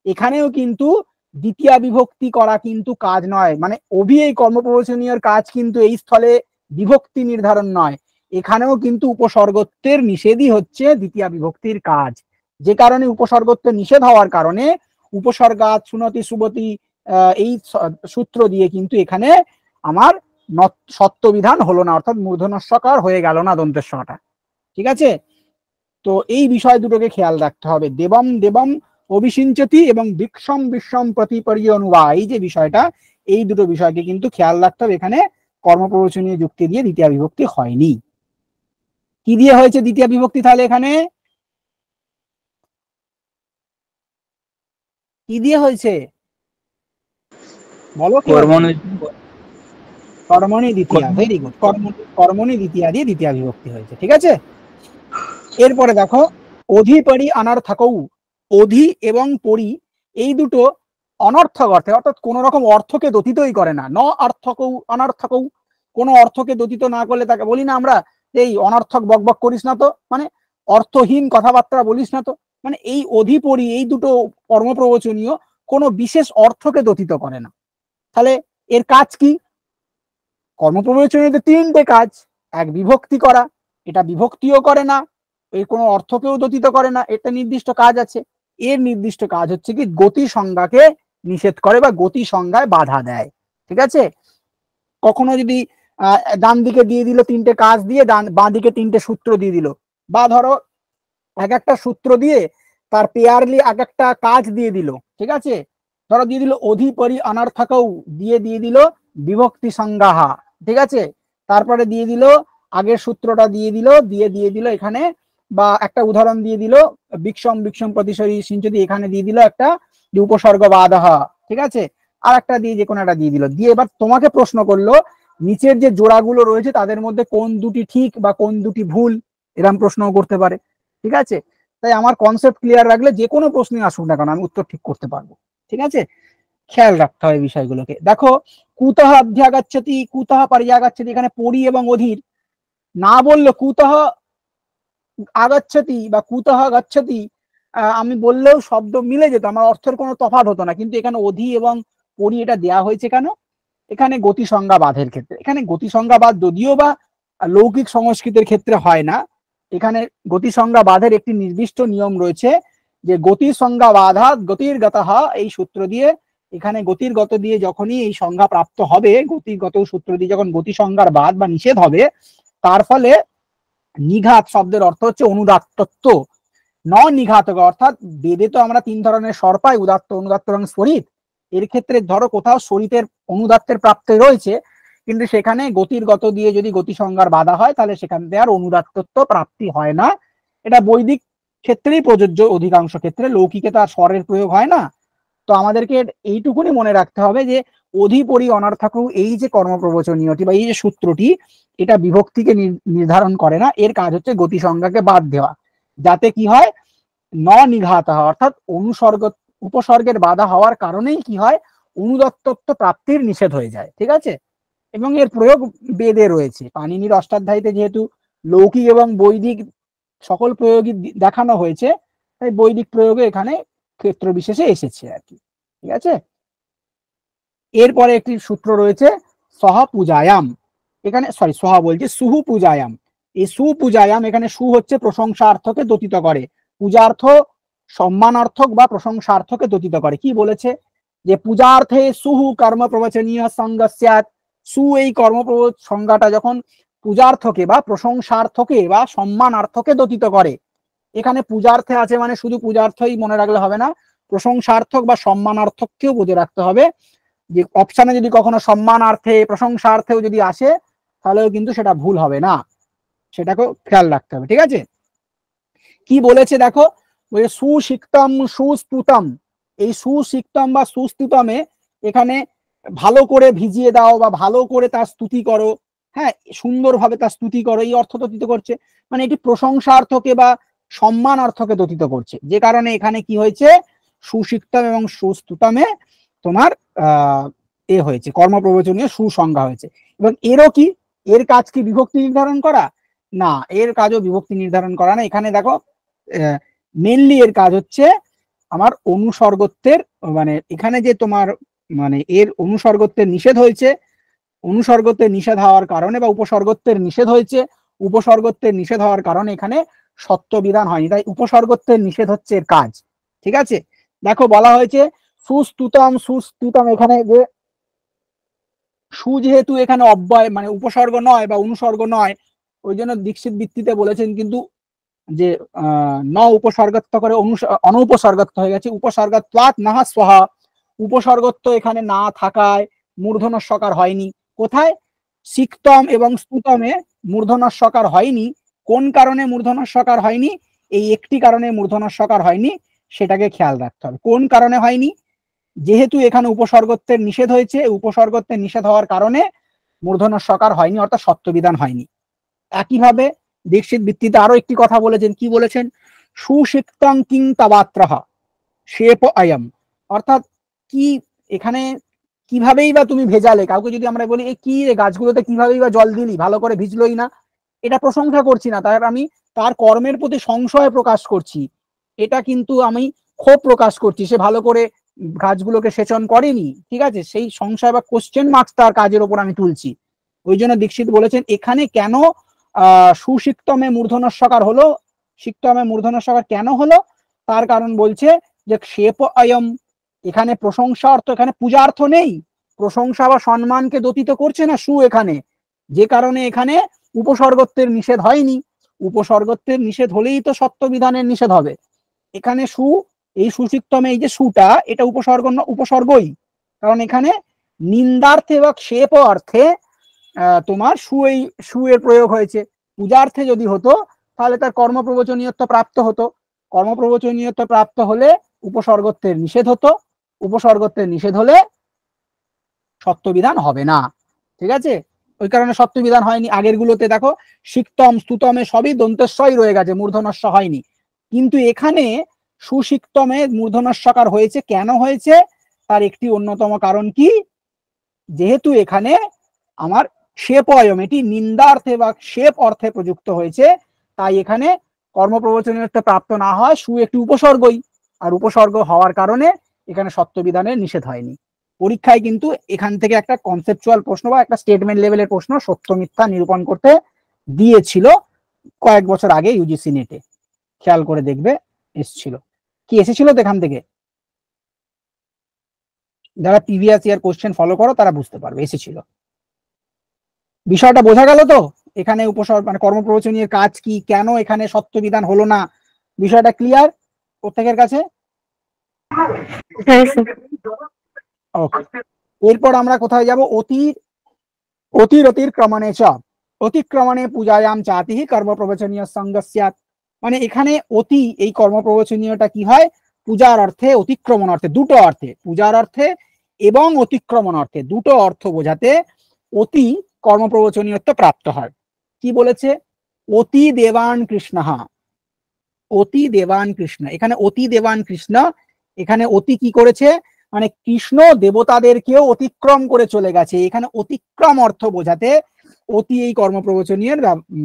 এখানেও কিন্তু দ্বিতীয়া বিভক্তি করা কিন্তু কাজ নয়। মানে অভি এই কর্মপ্রবচনীয় কাজ কিন্তু এই স্থলে বিভক্তি নির্ধারণ নয়, এখানেও কিন্তু উপসর্গত্বের নিষেধই হচ্ছে দ্বিতীয়া বিভক্তির কাজ। যে কারণে উপসর্গত্বের নিষেধ হওয়ার কারণে উপসর্গাৎ সুনতি সুবতি এই সূত্র দিয়ে কিন্তু এখানে আমার সত্য বিধান হলো না, অর্থাৎ মূর্ধন্যস্বকার হয়ে গেল না দন্তেশ্বটা। ঠিক আছে, তো এই বিষয় দুটোকে খেয়াল রাখতে হবে, দেবম দেবম অভিসিঞ্চতি এবং বিক্ষম বিশ্বম প্রতিপর্য অনুবা, এই যে বিষয়টা, এই দুটো বিষয়কে কিন্তু খেয়াল রাখতে হবে। এখানে কর্মপ্রবচনীয় যুক্তি দিয়ে দ্বিতীয় বিভক্তি হয়নি। কি দিয়ে হয়েছে দ্বিতীয় বিভক্তি? তাহলে এখানে কি দিয়ে হয়েছে বলো? কর্মণি দ্বিতীয়া, ভেরি গুড, কর্মণি দ্বিতীয়া দিয়ে দ্বিতীয় বিভক্তি হয়েছে। ঠিক আছে, এরপরে দেখো অধিপরি অনর্থকৌ, অধি এবং পরি এই দুটো অনর্থক অর্থে, অর্থাৎ কোন রকম অর্থকে দতিতই করে না। ন অর্থকৌ অনর্থকৌ, কোন অর্থকে দতিত না করলে তাকে বলি না আমরা এই অনর্থক বকবক করিস না তো, মানে অর্থহীন কথাবার্তা বলিস না তো। মানে এই অধিপরি এই দুটো কর্মপ্রবচনীয় কোনো বিশেষ অর্থকে দতিত করে না। তাহলে এর কাজ কি? কর্মপ্রবচনীয়তে তিনটে কাজ, এক বিভক্তি করা, এটা বিভক্তিও করে না, এর কোনো অর্থকেও দতিত করে না, এটা নির্দিষ্ট কাজ আছে। এর নির্দিষ্ট কাজ হচ্ছে কি গতি সংজ্ঞাকে নিষেধ করে বা গতি সংজ্ঞায় বাধা দেয়। ঠিক আছে, কখনো যদি ডান দিকে দিয়ে দিল তিনটে কাজ দিয়ে, বাঁ দিকে তিনটে সূত্র দিয়ে দিল, বা ধরো এক একটা সূত্র দিয়ে তার পেয়ারলি এক একটা কাজ দিয়ে দিল। ঠিক আছে, ধরো দিয়ে দিল অধিপরি অনর্থকৌ, দিয়ে দিল বিভক্তি সংজ্ঞাহা। ঠিক আছে, তারপরে দিয়ে দিল আগের সূত্রটা দিয়ে দিল এখানে, বা একটা উদাহরণ দিয়ে দিল বিক্ষম বিক্ষম প্রতিসরি সিঞ্চতি, এখানে দিয়ে দিল একটা উপসর্গ বাধাহা। ঠিক আছে, আর একটা দিয়ে যে কোনো একটা দিয়ে দিল, দিয়ে এবার তোমাকে প্রশ্ন করলো নিচের যে জোড়াগুলো রয়েছে তাদের মধ্যে কোন দুটি ঠিক বা কোন দুটি ভুল, এরকম প্রশ্নও করতে পারে। ঠিক আছে, তাই আমার কনসেপ্ট ক্লিয়ার রাখলে যে কোনো প্রশ্নই আসুক না কেন আমি উত্তর ঠিক করতে পারবো। ঠিক আছে, খেয়াল রাখতে হবে বিষয়গুলোকে। দেখো কুতঃ অধ্যাগচ্ছতি কুতঃ পর্যাগচ্ছতি, এখানে পরি এবং অধীর না বললো কুতঃ আগাচ্ছতি বা কুতঃ গচ্ছতি, আমি বললেও শব্দ মিলে যেত, আমার অর্থের কোনো তফাৎ হতো না। কিন্তু এখানে অধি এবং পরি এটা দেয়া হয়েছে কেন? এখানে গতি সংজ্ঞা বাধের ক্ষেত্রে। এখানে গতি সংজ্ঞা বাদ যদিও বা লৌকিক সংস্কৃতের ক্ষেত্রে হয় না। এখানে গতি সংজ্ঞা বাধের একটি নির্দিষ্ট নিয়ম রয়েছে, যে গতি সংজ্ঞা বাধা গতির গতঃ, এই সূত্র দিয়ে এখানে গতির গত দিয়ে যখনই এই সংজ্ঞা প্রাপ্ত হবে, গতিগত সূত্র দিয়ে যখন গতি সংজ্ঞার বাদ বা নিষেধ হবে, তার ফলে নিঘাত শব্দের অর্থ হচ্ছে অনুদাত্তত্ব, ন নিঘাতক। অর্থাৎ বেদে তো আমরা তিন ধরনের স্বর পাই, উদাত্ত, অনুদাত্ত এবং স্বরিত। এর ক্ষেত্রে ধরো কোথাও স্বরিতের অনুদাত্তের প্রাপ্তি রয়েছে, কিন্তু সেখানে গতির গত দিয়ে যদি গতি সংজ্ঞার বাধা হয়, তাহলে সেখান থেকে আর অনুদাত্তত্ব প্রাপ্তি হয় না। এটা বৈদিক ক্ষেত্রেই প্রযোজ্য, অধিকাংশ ক্ষেত্রে লৌকিকে তার স্বরের প্রয়োগ হয় না। তো আমাদেরকে এইটুকুনি মনে রাখতে হবে যে অধিপরি অনর্থাকু, এই যে কর্মপ্রবচনীয়টি বা এই যে সূত্রটি, এটা বিভক্তিকে নির্ধারণ করে না। এর কাজ হচ্ছে গতি সংজ্ঞাকে বাদ দেওয়া, যাতে কি হয়, ন নিঘাত, অর্থাৎ অনুসর্গ উপসর্গের বাধা হওয়ার কারণেই কি হয়, অনুদত্তত্ব প্রাপ্তির নিষেধ হয়ে যায়। ঠিক আছে, এবং এর প্রয়োগ বেদে রয়েছে। পাণিনির অষ্টাধ্যায়ীতে যেহেতু লৌকিক এবং বৈদিক সকল প্রয়োগই দেখানো হয়েছে, তাই বৈদিক প্রয়োগে এখানে ক্ষেত্র বিশেষে এসেছে আর কি। ঠিক আছে, এরপরে একটি সূত্র রয়েছে সহ পূজায়াম। এখানে সহা বলছে সুহু পূজায়াম। এই সুপূজায়াম, এখানে সু হচ্ছে প্রশংসার্থকে দতিত করে, পূজার্থ সম্মানার্থক বা প্রশংসার্থকে দতিত করে। কি বলেছে, যে পূজার্থে সুহু কর্ম প্রবচনীয় সংজ্ঞাত, সু এই কর্মপ্রবোধ সংজ্ঞাটা যখন পূজার্থকে বা প্রশংসার্থকে বা সম্মানার্থকে দতিত করে, এখানে পূজার্থে আছে মানে শুধু পূজার্থই মনে রাখলে হবে না, প্রশংসার্থক বা সম্মানার্থককেও বুঝে রাখতে হবে। যে অপশানে যদি কখনো সম্মানার্থে প্রশংসার্থেও যদি আসে, তাহলেও কিন্তু সেটা ভুল হবে না, সেটাকেও খেয়াল রাখতে হবে। ঠিক আছে, কি বলেছে দেখো, সুশিক্তম সুস্তুতম, এই সুশিক্তম বা সুস্তুতমে এখানে ভালো করে ভিজিয়ে দাও বা ভালো করে তার স্তুতি করো, হ্যাঁ, সুন্দরভাবে তার স্তুতি করো, এই অর্থ দতিত করছে। মানে এটি প্রশংসার্থকে বা সম্মানার্থকে দতিত করছে, যে কারণে এখানে কি হয়েছে, সুশিক্তম এবং সুস্তুতমে তোমার হয়েছে, কর্মপ্রবচনীয় সুসংজ্ঞা হয়েছে। এবং এরও কি, এর কাজ কি বিভক্তি নির্ধারণ করা? না, এর কাজও বিভক্তি নির্ধারণ করা না। এখানে দেখো মেনলি এর কাজ হচ্ছে আমার অনুসর্গত্বের, মানে এখানে যে তোমার মানে এর অনুসর্গত্বের নিষেধ হয়েছে, অনুসর্গত্বের নিষেধ হওয়ার কারণে বা উপসর্গত্বের নিষেধ হয়েছে, উপসর্গত্বের নিষেধ হওয়ার কারণে এখানে সত্য বিধান হয়নি, তাই উপসর্গত্বের নিষেধ হচ্ছে এর কাজ। ঠিক আছে, দেখো বলা হয়েছে সুস্তুতম সুস্তুতম, এখানে যে সু যেহেতু এখানে অব্যয় মানে উপসর্গ নয় বা অনুসর্গ নয়, ওই জন্য দীক্ষিত বৃত্তিতে বলেছেন কিন্তু যে ন উপসর্গত্ব করে অনুপসর্গত্ব হয়ে গেছে, উপসর্গত্বাৎ নাহা স্বহা, উপসর্গত্ব এখানে না থাকায় মূর্ধন্যস্বকার হয়নি। কোথায়, সিক্তম এবং স্তুতমে মূর্ধন্যস্বকার হয়নি। কোন কারণে মূর্ধন্যস্বকার হয়নি, এই একটি কারণে মূর্ধন্যস্বকার হয়নি, সেটাকে খেয়াল রাখতে হবে। কোন কারণে হয়নি, যেহেতু এখানে উপসর্গত্বের নিষেধ হয়েছে, উপসর্গত্বের নিষেধ হওয়ার কারণে মূর্ধন্যস্বকার হয়নি, অর্থাৎ সত্যবিধান হয়নি। একইভাবে দীক্ষিত বৃত্তিতে আরো একটি কথা বলেছেন, কি বলেছেন, সুশিক্তং কিং তাবাত্রাহা শেপ আয়ম, অর্থাৎ কি এখানে কিভাবেই বা তুমি ভেজালে, কাউকে যদি আমরা বলি এই কি রে গাছগুলোতে কিভাবেই বা জল দিলি, ভালো করে ভিজলোই না, এটা প্রশংসা করছি না, তার আমি তার কর্মের প্রতি সংশয় প্রকাশ করছি, এটা কিন্তু আমি ক্ষোভ প্রকাশ করছি, সে ভালো করে গাছগুলোকে সেচন করেনি। ঠিক আছে, সেই সংশয় বা কোশ্চেন মার্কস তার কাজের উপর আমি তুলছি। ওই জন্য দীক্ষিত বলেছেন এখানে কেন সুশিক্তমে মূর্ধন্যস্বকার হলো, সিক্তমে মূর্ধন্যস্বকার কেন হলো, তার কারণ বলছে যে শেপ অয়ম, এখানে প্রশংসা অর্থ, এখানে পূজার্থ নেই, প্রশংসা বা সম্মানকে দতিত করছে না সু এখানে, যে কারণে এখানে উপসর্গত্বের নিষেধ হয়নি। উপসর্গত্বের নিষেধ হলেই তো সত্য বিধানের নিষেধ হবে। এখানে সু, এই সুশিক্তমে এই যে সুটা, এটা উপসর্গ উপসর্গই, কারণ এখানে নিন্দার্থে বা ক্ষেপ অর্থে তোমার সু এর প্রয়োগ হয়েছে। পূজার্থে যদি হতো তাহলে তার কর্মপ্রবচনীয়ত্ব প্রাপ্ত হতো, কর্মপ্রবচনীয়ত্ব প্রাপ্ত হলে উপসর্গত্বের নিষেধ হতো, উপসর্গত্বের নিষেধ হলে সত্যবিধান হবে না। ঠিক আছে, ওই কারণে সত্যবিধান হয়নি। আগের গুলোতে দেখো সিক্তম স্তুতমে সবই দন্তেশ্বই রয়ে গেছে, মূর্ধন্যস্ব হয়নি, কিন্তু এখানে সুশিক্তমে মূর্ধন্যস্বকার হয়েছে। কেন হয়েছে, তার একটি অন্যতম কারণ কি, যেহেতু এখানে আমার শেপ অয়ম, এটি নিন্দার্থে বা শেপ অর্থে প্রযুক্ত হয়েছে, তাই এখানে কর্মপ্রবচনীয়ত্ব প্রাপ্ত না হয়, সু একটি উপসর্গই, আর উপসর্গ হওয়ার কারণে এখানে সত্যবিধানের নিষেধ হয়নি। পরীক্ষায় কিন্তু এখান থেকে একটা কনসেপচুয়াল প্রশ্ন বা একটা স্টেটমেন্ট লেভেলের প্রশ্ন সত্য মিথ্যা নিরূপণ করতে দিয়েছিল কয়েক বছর আগে ইউজিসি নেটে, খেয়াল করে দেখবে এসেছিল। কি এসেছিল তো এখান থেকে? যারা প্রিভিয়াস ইয়ার কোশ্চেন ফলো করো তারা বুঝতে পারবে, এসেছিল। বিষয়টা বোঝা গেল তো? এখানে উপসর্গ মানে কর্মপ্রবচনীর কাজ কি, কেন এখানে সত্য বিধান হলো না, বিষয়টা ক্লিয়ার প্রত্যেকের কাছে? হ্যাঁ স্যার। ওকে, এরপর আমরা কোথায় যাব? অতিক্রমণে চ অতিক্রমণে পূজায়াম চাতিহি কর্মপ্রবচনীয় সঙ্গস্যাৎ। মানে এখানে অতি, এই কর্মপ্রবচনীয়টা কি হয়? পূজার অর্থে, অতিক্রমণ অর্থে, দুটো অর্থে, পূজার অর্থে এবং অতিক্রমণ অর্থে দুটো অর্থ বোঝাতে অতি কর্মপ্রবচনীয়ত্ব প্রাপ্ত হয়। কি বলেছে? অতি দেবান কৃষ্ণহা, অতি দেবান কৃষ্ণ। এখানে অতি দেবান কৃষ্ণ, এখানে অতি কি করেছে? মানে কৃষ্ণ দেবতাদেরকেও অতিক্রম করে চলে গেছে। এখানে অতিক্রম অর্থ বোঝাতে অতি এই কর্মপ্রবচনীয়ের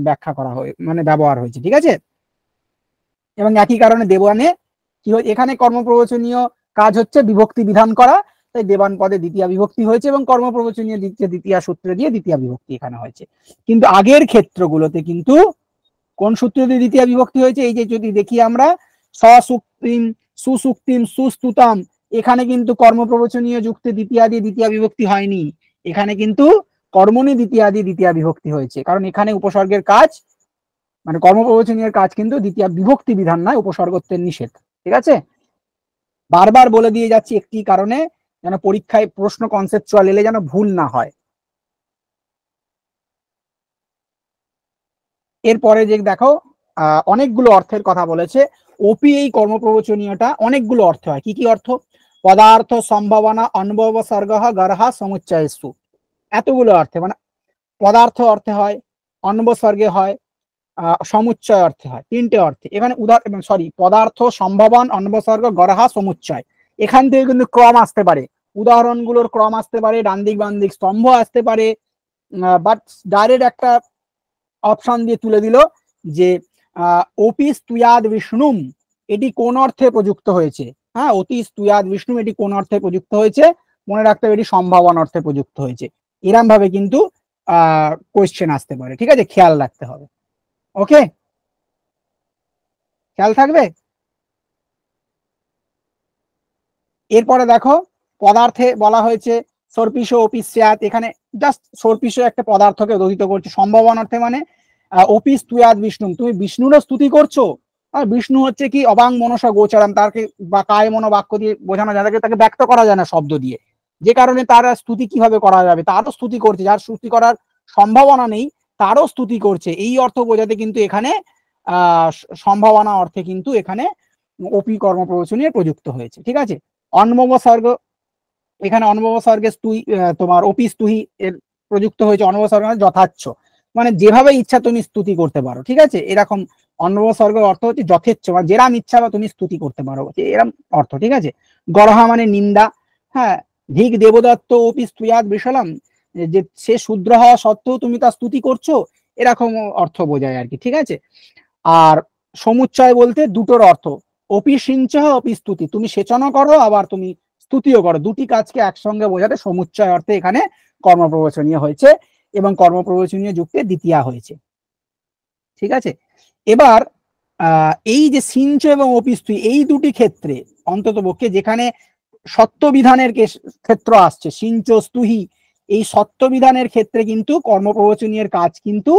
ব্যাখ্যা করা হয়, মানে ব্যবহার হয়েছে, ঠিক আছে? এবং একই কারণে দেবানে কি হয়, এখানে কর্মপ্রবচনীয় কাজ হচ্ছে বিভক্তি বিধান করা, তাই দেবান পদে দ্বিতীয় বিভক্তি হয়েছে এবং কর্মপ্রবচনীয় দ্বিতীয় সূত্র দিয়ে দ্বিতীয় বিভক্তি এখানে হয়েছে। কিন্তু আগের ক্ষেত্রগুলোতে কিন্তু কোন সূত্র দিয়ে দ্বিতীয় বিভক্তি হয়েছে? এই যে যদি দেখি আমরা সসুক্তিম, সুসুক্তিম, সুস্তুতাম, এখানে কিন্তু কর্মপ্রবচনীয় যুক্তে দ্বিতীয় দিয়ে দ্বিতীয় বিভক্তি হয়নি, এখানে কিন্তু কর্মণি দ্বিতীয় দিয়ে দ্বিতীয় বিভক্তি হয়েছে। কারণ এখানে উপসর্গের কাজ মানে কর্মপ্রবচনীয় কাজ কিন্তু দ্বিতীয় বিভক্তি বিধান নয়, উপসর্গত্বের নিষেধ, ঠিক আছে? বারবার বলে দিয়ে যাচ্ছি একটি কারণে, যেন পরীক্ষায় প্রশ্ন কনসেপচুয়াল এলে যেন ভুল না হয়। এরপরে যে দেখো অনেকগুলো অর্থের কথা বলেছে। ওপি এই কর্মপ্রবচনীয়টা অনেকগুলো অর্থ হয়। কি কি অর্থ? পদার্থ, সম্ভাবনা, অনুপসর্গ, গরহা, সমুচ্চয়সু, এতগুলো অর্থে, মানে পদার্থ অর্থে হয়, অনুপসর্গে হয়, সমুচ্চয় অর্থে হয়, তিনটে অর্থে। এখানে পদার্থ, সম্ভাবন, অনুপসর্গ, গরহা, সমুচ্চয়, এখান থেকে কিন্তু ক্রম আসতে পারে, উদাহরণগুলোর ক্রম আসতে পারে, ডান দিক বাম দিক স্তম্ভ আসতে পারে, বাট ডাইরেক্ট একটা অপশন দিয়ে তুলে দিল যে অপি স্তুয়াদ বিষ্ণুম, এটি কোন অর্থে প্রযুক্ত হয়েছে? হ্যাঁ, অতি স্তুয়াদ বিষ্ণুম এটি কোন অর্থে প্রযুক্ত হয়েছে? মনে রাখতে হবে এটি সম্ভাবনা অর্থে প্রযুক্ত হয়েছে। এরম ভাবে কিন্তু কোয়েশ্চেন আসতে পারে, ঠিক আছে? খেয়াল রাখতে হবে। ওকে, খেয়াল থাকবে। এরপরে দেখো পদার্থে বলা হয়েছে সর্পিষ অপিস্যাৎ, এখানে জাস্ট সর্পিষ একটা পদার্থকে দহিত করছে। সম্ভাবনা অর্থে মানে অপিস তুয়াদ বিষ্ণু, তুমি বিষ্ণুরও স্তুতি করছো। আর বিষ্ণু হচ্ছে কি অবাং মনসা গোচরম, তাকে বা কায় মনো বাক্য দিয়ে বোঝানো যায়, তাকে ব্যক্ত করা যায় না শব্দ দিয়ে, যে কারণে তার স্তুতি কিভাবে করা যাবে? তারও স্তুতি করছে, যার স্তুতি করার সম্ভাবনা নেই তারও স্তুতি করছে, এই অর্থ বোঝাতে কিন্তু এখানে সম্ভাবনা অর্থে কিন্তু এখানে অপি কর্মপ্রবচনীয় প্রযুক্ত হয়েছে, ঠিক আছে? অন্মবসর্গ, এখানে অন্মবসর্গে তোমার অপি স্তুহি এর প্রযুক্ত হয়েছে। অন্মবসর্গ মানে যথাচ্ছ, মানে যেভাবে ইচ্ছা তুমি স্তুতি করতে পারো, ঠিক আছে? এরকম অন্মবসর্গ অর্থ হচ্ছে যথেচ্ছ, মানে যেরাম ইচ্ছা বা তুমি স্তুতি করতে পারো, এরকম অর্থ, ঠিক আছে? গরহা মানে নিন্দা, হ্যাঁ, ধিক দেবদত্ত অপি স্তুয়াদ বিশালাম, যে সে শূদ্র হওয়া সত্ত্বেও তুমি তার স্তুতি করছো, এরকম অর্থ বোঝায় আর কি, ঠিক আছে? আর সমুচ্চয় বলতে দুটোর অর্থ, অপি সিঞ্চ অপি স্তুতি, তুমি সেচনও করো আবার তুমি স্তুতিও করো, দুটি কাজকে একসঙ্গে বোঝাতে সমুচ্চয় অর্থে এখানে কর্মপ্রবচনীয় হয়েছে এবং কর্মপ্রবচনীয় যুক্তে দ্বিতীয়া হয়েছে, ঠিক আছে? এবার এই যে সিঞ্চ এবং অপিস্তুতি এই দুটি ক্ষেত্রে অন্তত পক্ষে যেখানে সত্য বিধানের ক্ষেত্র আসছে, সিঞ্চ স্তুহি, এই সত্য বিধানের ক্ষেত্রে কিন্তু কর্মপ্রবচনীয় কাজ কিন্তু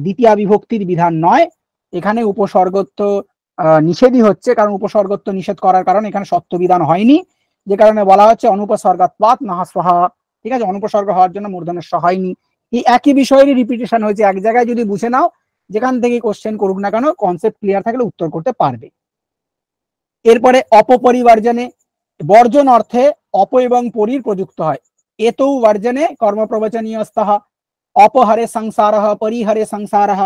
দ্বিতীয় বিভক্তির বিধান নয়, এখানে উপসর্গত্ব নিষেধই হচ্ছে, কারণ উপসর্গত্ব নিষেধ করার কারণে এখানে সত্য বিধান হয়নি, যে কারণে বলা হচ্ছে অনুপসর্গাৎপাত নাহস্বহা, ঠিক আছে? অনুপসর্গ হওয়ার জন্য মূর্ধন্য হয়নি। এই একই বিষয়েরই রিপিটেশন হয়েছে, এক জায়গায় যদি বুঝে নাও, যেখান থেকে কোশ্চেন করুক না কেন, কনসেপ্ট ক্লিয়ার থাকলে উত্তর করতে পারবে। এরপরে অপপরিবর্জনে, বর্জন অর্থে অপ এবং পরির প্রযুক্ত হয়। এতৌ বর্জনে কর্মপ্রবচনীয় স্তঃ, অপহারে সংসারঃ পরিহারে সংসারঃ,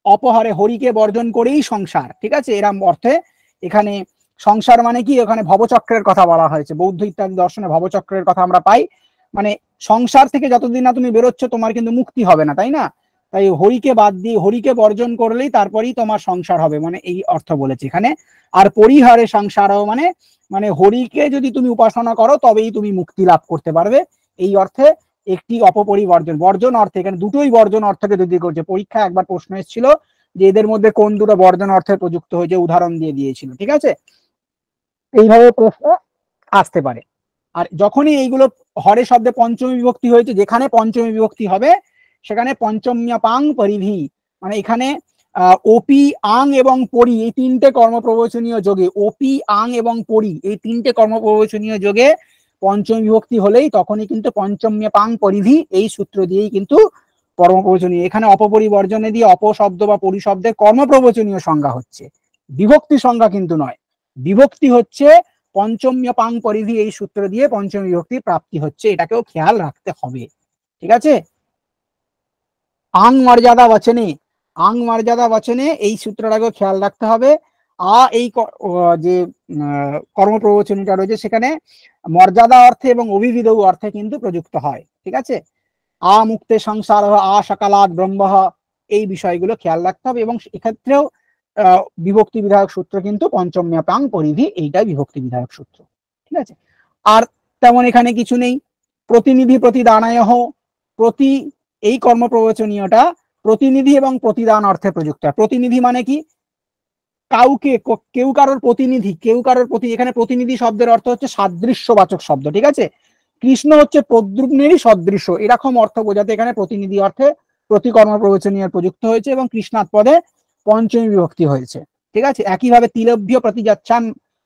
অপহারে হরিকে বর্জন করেই সংসার, ঠিক আছে? এরম অর্থে এখানে সংসার মানে কি, ওখানে ভবচক্রের কথা বলা হয়েছে, বৌদ্ধ ইত্যাদি দর্শনে ভবচক্রের কথা আমরা পাই, মানে সংসার থেকে যতদিন না তুমি বেরোচ্ছ তোমার কিন্তু মুক্তি হবে না, তাই না? তাই হরিকে বাদ দিয়ে, হরিকে বর্জন করলেই তারপরেই তোমার সংসার হবে, মানে এই অর্থ বলেছে এখানে। আর পরিহারে সংসারও মানে হরিকে যদি তুমি উপাসনা করো তবেই তুমি মুক্তি লাভ করতে পারবে, এই অর্থে একটি অপপরিবর্জন, বর্জন অর্থে, এখানে দুটোই বর্জন অর্থকে তৈরি করছে। পরীক্ষা একবার প্রশ্ন এসেছিল যে এদের মধ্যে কোন দুটো বর্জন অর্থে প্রযুক্ত হয়েছে, উদাহরণ দিয়ে দিয়েছিল। ঠিক আছে, এইভাবে প্রশ্ন আসতে পারে। আর যখনই এইগুলো হরে শব্দে পঞ্চমী বিভক্তি হয়েছে, যেখানে পঞ্চমী বিভক্তি হবে সেখানে পঞ্চম্য পাং পরিভি, মানে এখানে ওপি আং এবং পরি এই তিনটে কর্মপ্রবচনীয় যোগে, ওপি আং এবং পরি এই তিনটে কর্মপ্রবচনীয় যোগে পঞ্চমী বিভক্তি হলেই তখনই কিন্তু পঞ্চম্য পাং পরিভি এই সূত্র দিয়েই কিন্তু কর্মপ্রবচনীয়। এখানে অপপরিবর্জনে দিয়ে অপশব্দ বা পরিশব্দের কর্মপ্রবচনীয় সংজ্ঞা হচ্ছে, বিভক্তি সংজ্ঞা কিন্তু নয়। বিভক্তি হচ্ছে পঞ্চম্য পাং পরিধি এই সূত্র দিয়ে পঞ্চমী বিভক্তি প্রাপ্তি হচ্ছে, এটাকেও খেয়াল রাখতে হবে। ঠিক আছে, আং মর্যাদা বচনে, আং মর্যাদা বচনে এই সূত্রটাকেও খেয়াল রাখতে হবে। এই যে কর্মপ্রবচনীটা রয়েছে সেখানে মর্যাদা অর্থে এবং অভিবিধ অর্থে কিন্তু প্রযুক্ত হয়। ঠিক আছে, মুক্তে সংসার সকালাদ ব্রহ্ম, এই বিষয়গুলো খেয়াল রাখতে হবে। এবং এক্ষেত্রেও বিভক্তি বিধায়ক সূত্র কিন্তু পঞ্চম্য পাং পরিধি, এইটাই বিভক্তি বিধায়ক সূত্র। ঠিক আছে, আর তেমন এখানে কিছু নেই। প্রতিনিধি প্রতিদানায়, প্রতি এই কর্মপ্রবচনীয়টা প্রতিনিধি এবং প্রতিদান অর্থে প্রযুক্ত হয়। প্রতিনিধি মানে কি, কাউকে, কেউ কারোর প্রতিনিধি, কেউ কারোর প্রতি, এখানে প্রতিনিধি শব্দের অর্থ হচ্ছে সাদৃশ্যবাচক শব্দ। ঠিক আছে, কৃষ্ণ হচ্ছে প্রদ্যুম্নেরই সদৃশ্য, এরকম অর্থ বোঝাতে এখানে প্রতিনিধি অর্থে প্রতি কর্মপ্রবচনীয় প্রযুক্ত হয়েছে এবং কৃষ্ণাৎ পদে পঞ্চমী বিভক্তি হয়েছে। ঠিক আছে, একইভাবে তিলভ্য প্রতিযাচ্ছান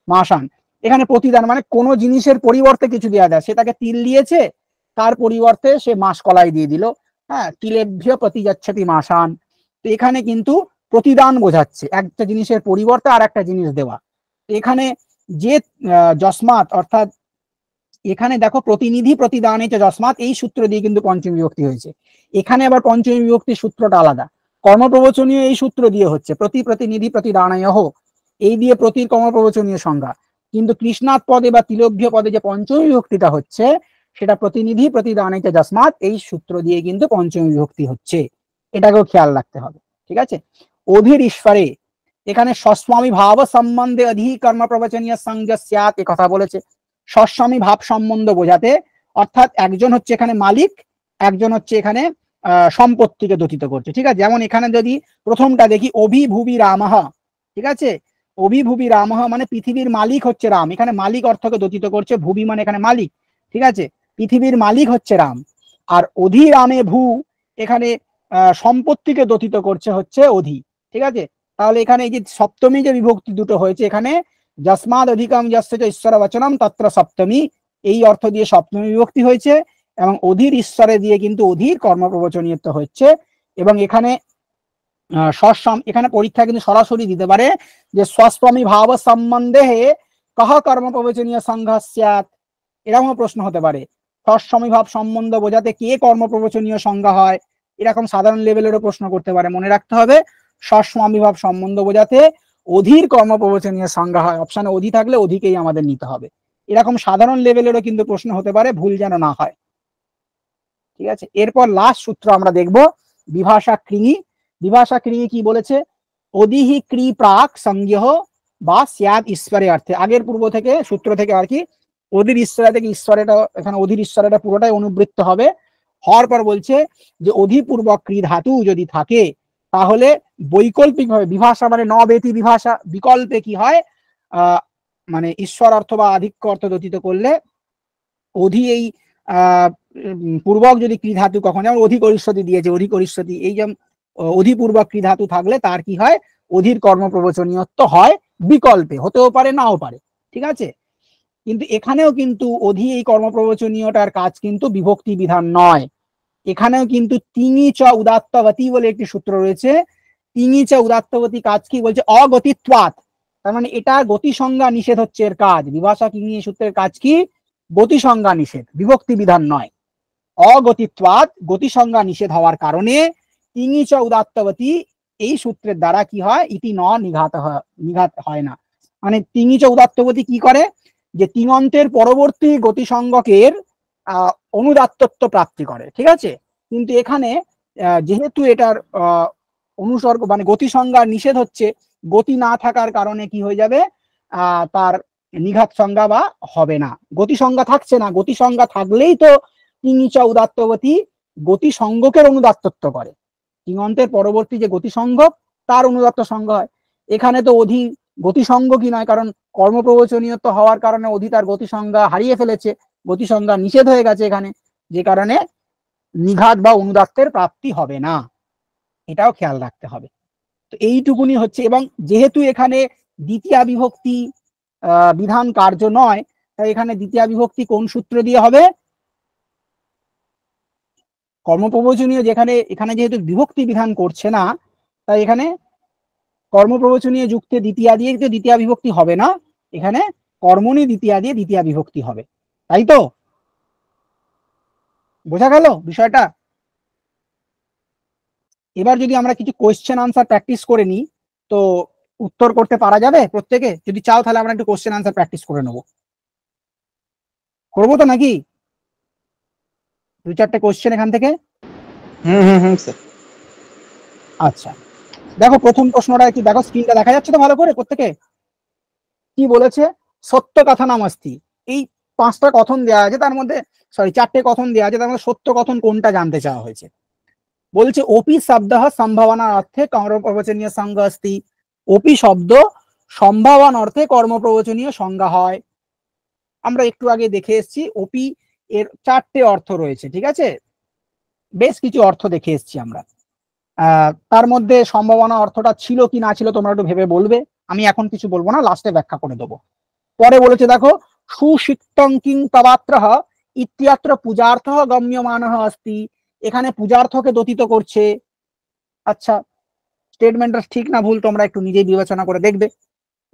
মাসান, এখানে প্রতিদান মানে কোনো জিনিসের পরিবর্তে কিছু দেওয়া যায়, সেটাকে তিল দিয়েছে তার পরিবর্তে সে মাসকলাই দিয়ে দিল। হ্যাঁ, তিলেভ্য প্রতিযাচ্ছতি মাসান, তো এখানে কিন্তু প্রতিদান বোঝাচ্ছে, একটা জিনিসের পরিবর্তে আর একটা জিনিস দেওয়া। এখানে যে যস্মাৎ, অর্থাৎ এখানে দেখো প্রতিনিধি প্রতিদান যস্মাৎ এই সূত্র দিয়ে কিন্তু পঞ্চমী বিভক্তি হয়েছে। এখানে আবার পঞ্চমী বিভক্তির সূত্রটা আলাদা, কর্মপ্রবচনীয় এই সূত্র দিয়ে হচ্ছে, প্রতিনিধি প্রতিদানায় এই দিয়ে প্রতির কর্মপ্রবচনীয় সংজ্ঞা। কিন্তু কৃষ্ণাৎ পদে বা তিলভ্য পদে যে পঞ্চমী বিভক্তিটা হচ্ছে সেটা প্রতিনিধি প্রতিদানে যস্মাৎ এই সূত্র দিয়ে কিন্তু পঞ্চমী বিভক্তি হচ্ছে, এটাকেও খেয়াল রাখতে হবে। ঠিক আছে, অধীর ঈশ্বরে, এখানে স্বস্বামী ভাব সম্বন্ধে অধিক কর্ম প্রবচনীয় সংজ্ঞা স্যাৎ এ কথা বলেছে। স্বস্বামী ভাব সম্বন্ধ বোঝাতে, অর্থাৎ একজন হচ্ছে এখানে মালিক, একজন হচ্ছে এখানে সম্পত্তিকে দূতিত করছে। ঠিক আছে, যেমন এখানে যদি প্রথমটা দেখি অভিভুবি রামহ, ঠিক আছে, অভিভুবি রামহ মানে পৃথিবীর মালিক হচ্ছে রাম, এখানে মালিক অর্থকে দূতিত করছে, ভুবি মানে এখানে মালিক। ঠিক আছে, পৃথিবীর মালিক হচ্ছে রাম। আর অধি রামে ভূ, এখানে সম্পত্তিকে দূতিত করছে হচ্ছে অধি। ঠিক আছে, তাহলে এখানে এই যে সপ্তমী যে বিভক্তি দুটো হয়েছে, এখানে যস্মাদ অধিকম যস্য ঈশ্বর বচনম তত্র সপ্তমী, এই অর্থ দিয়ে সপ্তমী বিভক্তি হয়েছে এবং অধীর ঈশ্বরে দিয়ে কিন্তু অধীর কর্মপ্রবচনীয়ত্ব হচ্ছে। এবং এখানে এখানে পরীক্ষা কিন্তু সরাসরি দিতে পারে যে স্বস্বামী ভাব সম্বন্ধে কহ কর্মপ্রবচনীয় সংজ্ঞা স্যাৎ, এরকম প্রশ্ন হতে পারে। স্বস্বামী ভাব সম্বন্ধ বোঝাতে কে কর্মপ্রবচনীয় সংজ্ঞা হয়, এরকম সাধারণ লেভেলেরও প্রশ্ন করতে পারে। মনে রাখতে হবে স্বস্বামী ভাব সম্বন্ধ বোঝাতে অধীর কর্মপ্রবচনীয় সংজ্ঞা হয়, অপশনে অধি থাকলে অধিকেই আমাদের নিতে হবে। এরকম সাধারণ লেভেলেরও কিন্তু প্রশ্ন হতে পারে, ভুল যেন না হয়। ঠিক আছে, এরপর লাস্ট সূত্র আমরা দেখব বিভাষা কৃঙি। বিভাষা কৃঙি কি বলেছে, অদিহি ক্রি প্রাক সংজ্ঞ বা স্যাদ ঈশ্বরে অর্থে, আগের পূর্ব থেকে সূত্র থেকে আর কি, অধীর ঈশ্বরে থেকে ঈশ্বরেটা, এখানে অধীর ঈশ্বরেটা পুরোটাই অনুবৃত্ত হবে। হওয়ার পর বলছে যে অধিপূর্বক ক্রি ধাতু যদি থাকে তাহলে বৈকল্পিক ভাবে, বিভাষা মানে নবেতি বিভাষা, বিকল্পে কি হয়, মানে ঈশ্বর অর্থ বা আধিক্য অর্থ দূতিত করলে অধি, এই পূর্বক যদি ক্রি ধাতু, কখন যেমন অধিকরিষ্যতি দিয়েছে, অধিকরিষ্যতি, এই যেমন অধিপূর্বক ক্রি ধাতু থাকলে তার কি হয়, অধীর কর্মপ্রবচনীয়ত্ব হয়, বিকল্পে হতেও পারে নাও পারে। ঠিক আছে, কিন্তু এখানেও কিন্তু অধি এই কর্মপ্রবচনীয়টার কাজ কিন্তু বিভক্তি বিধান নয়, এখানেও কিন্তু তিঙি চ উদাত্তবতী বলে একটি সূত্র রয়েছে। তিঙি চ উদাত্তবতী কাজ কি বলছে, অগতিত্বাৎ, তার মানে এটা গতি সংজ্ঞা নিষেধ হচ্ছে এর কাজ। বিভাষা কিঙি সূত্রের কাজ কি, গতি সংজ্ঞা নিষেধ, বিভক্তি বিধান নয়। অগতিত্বাৎ, গতি সংজ্ঞা নিষেধ হওয়ার কারণে তিঙি চ উদাত্তবতী এই সূত্রের দ্বারা কি হয়, ইতি ন নিঘাত হয় না। মানে তিঙি চ উদাত্তবতী কি করে, যে তিঙন্তের পরবর্তী গতিসংজ্ঞকের অনুদাত্তত্ব প্রাপ্তি করে। ঠিক আছে, কিন্তু এখানে যেহেতু এটার অনুসর্গ মানে গতি সংজ্ঞা নিষেধ হচ্ছে, গতি না থাকার কারণে কি হয়ে যাবে, তার নিঘাত সংজ্ঞা বা হবে না, গতি সংজ্ঞা থাকছে না। গতি সংজ্ঞা থাকলেই তো তিনিচ উদাত্তবতী গতিসংজ্ঞকের অনুদাত্তত্ব করে। তিঙন্তের পরবর্তী যে গতিসংজ্ঞক তার অনুদাত্ত সঙ্গ হয়। এখানে তো অধি গতিসংজ্ঞ কি নয়, কারণ কর্মপ্রবচনীয় তো হওয়ার কারণে অধি তার গতিসংজ্ঞা হারিয়ে ফেলেছে, গতিসংজ্ঞা নিষেধ হয়ে গেছে এখানে, যে কারণে নিঘাত বা অনুদাত্তের প্রাপ্তি হবে না, এটাও খেয়াল রাখতে হবে। তো এইটুকুনি হচ্ছে। এবং যেহেতু এখানে দ্বিতীয়া বিভক্তি বিধান কার্য নয়, তাই এখানে দ্বিতীয়া বিভক্তি কোন সূত্র দিয়ে হবে? কর্মপ্রবচনীয় যেখানে, এখানে যেহেতু বিভক্তি বিধান করছে না, তাই এখানে কর্মপ্রবচনীয় যুক্তে দ্বিতীয়া দিয়ে দ্বিতীয়া বিভক্তি হবে না, এখানে কর্মণি দ্বিতীয়া দিয়ে দ্বিতীয়া বিভক্তি হবে। তাই তো বোঝা গেল বিষয়টা? এবার যদি আমরা কিছু কোয়েশ্চেন আনসার প্র্যাকটিস করে নিই, তো উত্তর করতে পারা যাবে প্রত্যেকে। যদি চাও তাহলে আমরা একটু কোয়েশ্চেন আনসার প্র্যাকটিস করে নেবো, করবো তো নাকি? 2-4টে কোয়েশ্চেন এখান থেকে। স্যার। আচ্ছা দেখো, প্রথম প্রশ্নটা কি, দেখো স্ক্রিনটা দেখা যাচ্ছে তো ভালো করে প্রত্যেকে? কি বলেছে? সত্য কথা নামাস্তি। এই 5টা কথন দেওয়া আছে, তার মধ্যে 4টে কথন দেওয়া আছে, তার মধ্যে সত্য কথন কোনটা জানতে চাওয়া হয়েছে। বলছে ওপি শব্দ সম্ভাবনা অর্থে কর্মপ্রবচনীয় সংজ্ঞা अस्ति। ওপি শব্দ সম্ভাবনা অর্থে কর্মপ্রবচনীয় সংজ্ঞা হয়। আমরা একটু আগে দেখে এসেছি ওপি এর 4টে অর্থ রয়েছে, ঠিক আছে, বেশ কিছু অর্থ দেখে এসেছি আমরা। তার মধ্যে সম্ভাবনা অর্থটা ছিল কি না ছিল তোমরা একটু ভেবে বলবে, আমি এখন কিছু বলবো না, লাস্টে ব্যাখ্যা করে দেবো। পরে বলেছে দেখো, সুশিক্তং কিং তবাত্রহ ইত্যত্র পূজার্থ গম্যমানঃ अस्ति। এখানে পূজার্থকে দতিত করছে। আচ্ছা, স্টেটমেন্টটা ঠিক না ভুল তোমরা একটু নিজেই বিবেচনা করে দেখবে।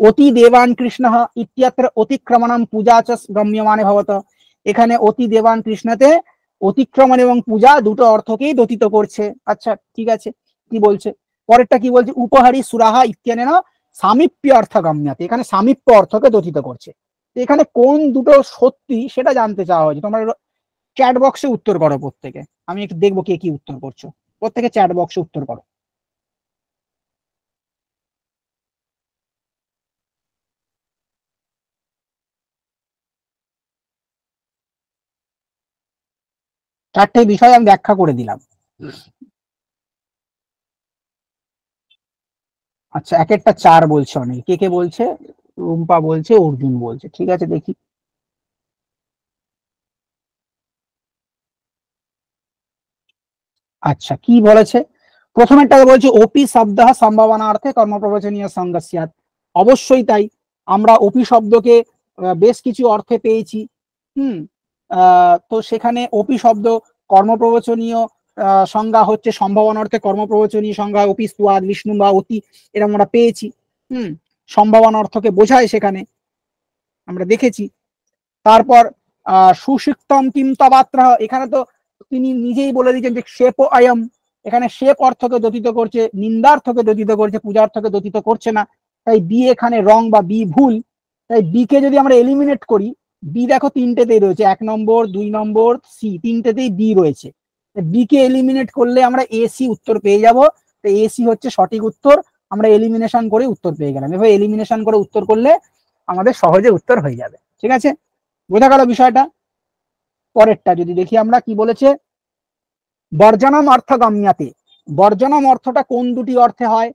অতি দেবান কৃষ্ণঃ ইত্যত্র অতিক্রমণম পূজা চ গম্যমানে ভবত। এখানে অতি দেবান কৃষ্ণতে অতিক্রমণ এবং পূজা দুটো অর্থকেই দতিত করছে। আচ্ছা ঠিক আছে, কি বলছে পরেরটা, কি বলছে? উপহারী সুরাহা ইত্যানেন সামীপ্য অর্থ গম্যাতে। এখানে সামীপ্য অর্থকে দতিত করছে। এখানে কোন দুটো সত্যি সেটা জানতে চাওয়া হয়েছে। তোমরা চ্যাট বক্সে উত্তর করো প্রত্যেকে, আমি একটু দেখবো কে কি উত্তর করছো। প্রত্যেকে চ্যাট বক্সে উত্তর করো। চারটে বিষয় আমি ব্যাখ্যা করে দিলাম। আচ্ছা, এক একটা 4 বলছে অনেক। কে কে বলছে? রুম্পা বলছে, অর্জুন বলছে। ঠিক আছে, দেখি। আচ্ছা, কি বলেছে? প্রথমেরটা বলছে ওপি শব্দ সম্ভাবনা অর্থে কর্মপ্রবচনীয় সংজ্ঞা স্যাৎ। অবশ্যই তাই, আমরা ওপি শব্দকে বেশ কিছু অর্থে পেয়েছি। তো সেখানে ওপি শব্দ কর্মপ্রবচনীয় সংজ্ঞা হচ্ছে, সম্ভাবনা অর্থে কর্মপ্রবচনীয় সংজ্ঞা ওপি স্তুয়াদ বিষ্ণু বা অতি, এরকম আমরা পেয়েছি। সম্ভাবনা অর্থকে বোঝায় সেখানে, আমরা দেখেছি। তারপর সুশিক্তম কিম তবাত্র, এখানে তো তিনি নিজেই বলে দিয়েছেন যে শেপ ও আয়ম। এখানে শেপ অর্থকে দতিত করছে, নিন্দার্থকে দতিত করছে, পূজার্থকে দতিত করছে না। তাই বি এখানে রং বা বি ভুল। তাই বি কে যদি আমরা এলিমিনেট করি, বি দেখো 3টেতেই রয়েছে, 1 নম্বর 2 নম্বর সি, 3টেতেই বি রয়েছে। বি কে এলিমিনেট করলে আমরা এসি উত্তর পেয়ে যাব। তো এসি হচ্ছে সঠিক উত্তর। আমরা এলিমিনেশন করে উত্তর পেয়ে গেলাম। এভাবে এলিমিনেশন করে উত্তর করলে আমাদের সহজে উত্তর হয়ে যাবে। ঠিক আছে, বোঝা গেল বিষয়টা? পরেরটা যদি দেখি আমরা, কি বলেছে? বর্জনম অর্থ গম্যাতে। বর্জনম অর্থটা কোন দুটি অর্থে হয়?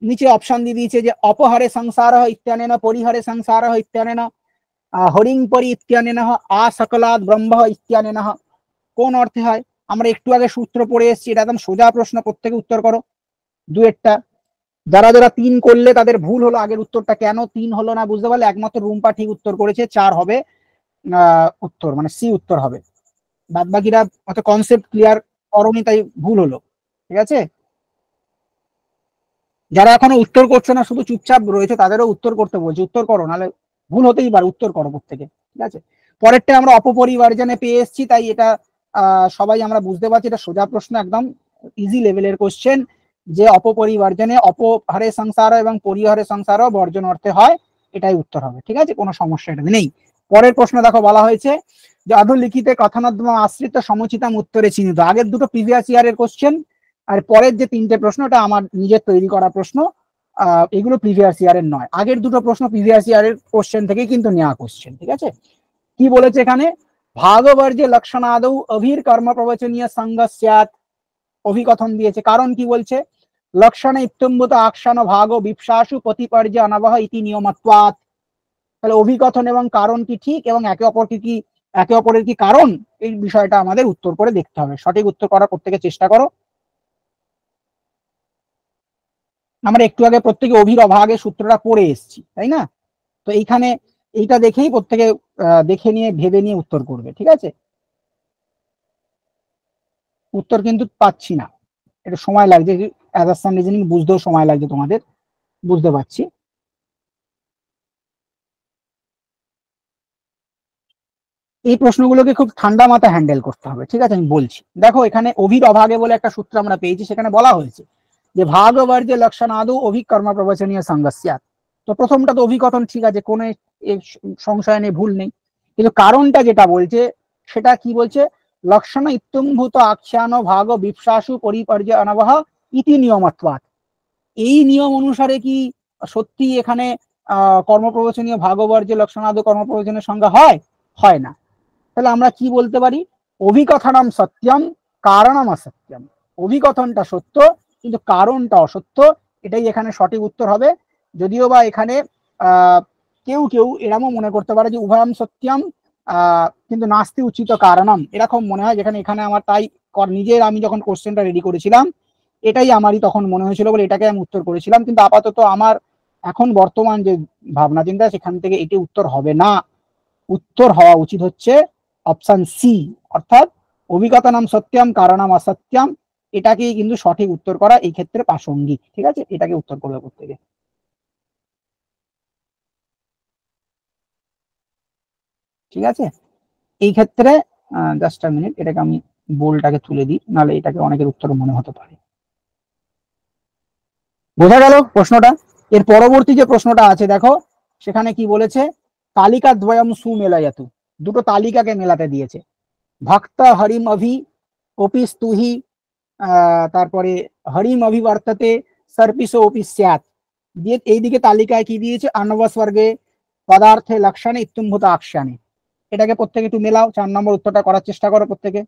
নিচে অপশন দিয়ে দিয়েছে যে অপহারে সংসার ইত্যানেন, পরিহারে সংসার ইত্যানেন, হরিং পরি ইত্যানেন, আসকলাদ ব্রহ্ম ইত্যানেন। কোন অর্থে হয়? আমরা একটু আগে সূত্র পড়ে এসেছি, এটা একদম সোজা প্রশ্ন, প্রত্যেকে উত্তর করো। দুয়েরটা যারা যারা 3 করলে তাদের ভুল হলো। আগের উত্তরটা কেন 3 হলো না বুঝতে পারলে? একমাত্র রুম্পা ঠিক উত্তর করেছে, 4 হবে উত্তর, মানে সি উত্তর হবে। বাদ বাকিরা অত কনসেপ্ট ক্লিয়ার করোনি, তাই ভুল হলো। ঠিক আছে, যারা এখনো উত্তর করছে না, শুধু চুপচাপ রয়েছে, তাদেরও উত্তর করতে বলছে। উত্তর করো, নাহলে ভুল হতেই পারে। উত্তর করো প্রত্যেকে। ঠিক আছে, পরেরটা আমরা অপপরিবর্জনে পেয়ে এসেছি, তাই এটা সবাই আমরা বুঝতে পারছি এটা সোজা প্রশ্ন, একদম ইজি লেভেলের কোশ্চেন, যে অপপরিবর্জনে অপহারে সংসার এবং পরিহারে সংসার বর্জন অর্থে হয়, এটাই উত্তর হবে। ঠিক আছে, কোনো সমস্যা এটা নেই। পরের প্রশ্ন দেখো, বলা হয়েছে যে অধোলিখিতে কথানদ্ম আশ্রিত সমুচিতাম উত্তরে চিহ্নিত। আগের দুটো প্রিভিয়াস ইয়ারের কোশ্চেন, আর পরের যে 3টে প্রশ্ন এটা আমার নিজের তৈরি করা প্রশ্ন। এগুলো প্রিভিয়াস ইয়ারের নয়। আগের দুটো প্রশ্ন প্রিভিয়াস ইয়ারের কোশ্চেন থেকে কিন্তু নেওয়া কোশ্চেন। ঠিক আছে, কি বলেছে এখানে? ভাগবর্জ্য লক্ষণাদৌ অভির কর্ম প্রবচনীয় সঙ্গ স্যাৎ, অভিকথন দিয়েছে, কারণ কি বলছে, লক্ষণে ইত্যম্ভূত আখ্যান ভাগ বিপসাসু প্রতিপর্য অনবহ ইতি নিয়মত্বাৎ। তাহলে অভিকথন এবং কারণ কি ঠিক এবং একে অপরের কি কারণ, এই বিষয়টা আমাদের উত্তর করে দেখতে হবে। সঠিক উত্তর করার প্রত্যেকে চেষ্টা করো। আমরা একটু আগে প্রত্যেকে অভির অভাগে সূত্রটা পড়ে এসেছি, তাই না? তো এইখানে এইটা দেখেই প্রত্যেকে দেখে নিয়ে ভেবে নিয়ে উত্তর করবে, ঠিক আছে? উত্তর কিন্তু পাচ্ছি না, একটু সময় লাগছে, অ্যাসাম্পশন রিজনিং বুঝতেও সময় লাগছে তোমাদের, বুঝতে পারছি। এই প্রশ্নগুলোকে খুব ঠান্ডা মাথায় হ্যান্ডেল করতে হবে, ঠিক আছে? আমি বলছি, দেখো এখানে অভির অভাগে বলে একটা সূত্র আমরা পেয়েছি, সেখানে বলা হয়েছে যে ভাগবর্জ্য লক্ষণ আদৌ অভিকর্ম প্রবচনীয় সংগস্যাৎ। তো প্রথমটা তো অভিকথন ঠিক আছে, কোনো সংশয় নেই, ভুল নেই, কিন্তু কারণটা যেটা বলছে সেটা কি বলছে, লক্ষণ ইত্যম্ভূত আখ্যান ভাগ বিপসাসু পরিপর্য অনবহ ইতি নিয়মত্বাৎ। এই নিয়ম অনুসারে কি সত্যি এখানে কর্মপ্রবচনীয় ভাগবর্জ্য লক্ষণাদৌ কর্মপ্রবচনের সংজ্ঞা হয়? হয় না। তাহলে আমরা কি বলতে পারি, অভিকথনম সত্যম কারণম অসত্যম। অভিকথনটা সত্য কিন্তু কারণটা অসত্য, এটাই এখানে সঠিক উত্তর হবে। যদিও বা এখানে কেউ কেউ এরকমও মনে করতে পারে যে উভয়ম সত্যম কিন্তু নাস্তি উচিত কারণম, এরকম মনে হয়, যেখানে এখানে আমার তাই নিজের আমি যখন কোশ্চেনটা রেডি করেছিলাম এটাই আমারই তখন মনে হয়েছিল বলে এটাকে আমি উত্তর করেছিলাম, কিন্তু আপাতত আমার এখন বর্তমান যে ভাবনা চিন্তা সেখান থেকে এটি উত্তর হবে না। উত্তর হওয়া উচিত হচ্ছে অপশন সি, অর্থাৎ অভিকথনম সত্যম কারণম অসত্যম, এটাকেই কিন্তু সঠিক উত্তর করা এই ক্ষেত্রে প্রাসঙ্গিক, ঠিক আছে? এটাকে উত্তর করবে প্রত্যেকে, ঠিক আছে? এই ক্ষেত্রে জাস্ট আ মিনিট, এটাকে আমি বোল্ডটাকে তুলে দিই, নাহলে এটাকে অনেকের উত্তর মনে হতে পারে। বোঝা গেল প্রশ্নটা? এর পরবর্তী যে প্রশ্নটা আছে দেখো, সেখানে কি বলেছে, তালিকা দ্বয়ম সুমেলায়াতু, দুটো তালিকাকে মেলাতে দিয়েছে। ভক্ত হরিম অভি অপিস তুহি, তারপরে হরিম অভিবর্ততে সর্পিসো অপিস স্যাৎ দিয়ে এইদিকে তালিকায় কি দিয়েছে, আনবস্বর্গে পদার্থে লক্ষণে ইত্যম্ভূত আখ্যানে। এটাকে প্রত্যেকে একটু মেলাও, 4 নম্বর উত্তরটা করার চেষ্টা করো প্রত্যেকে।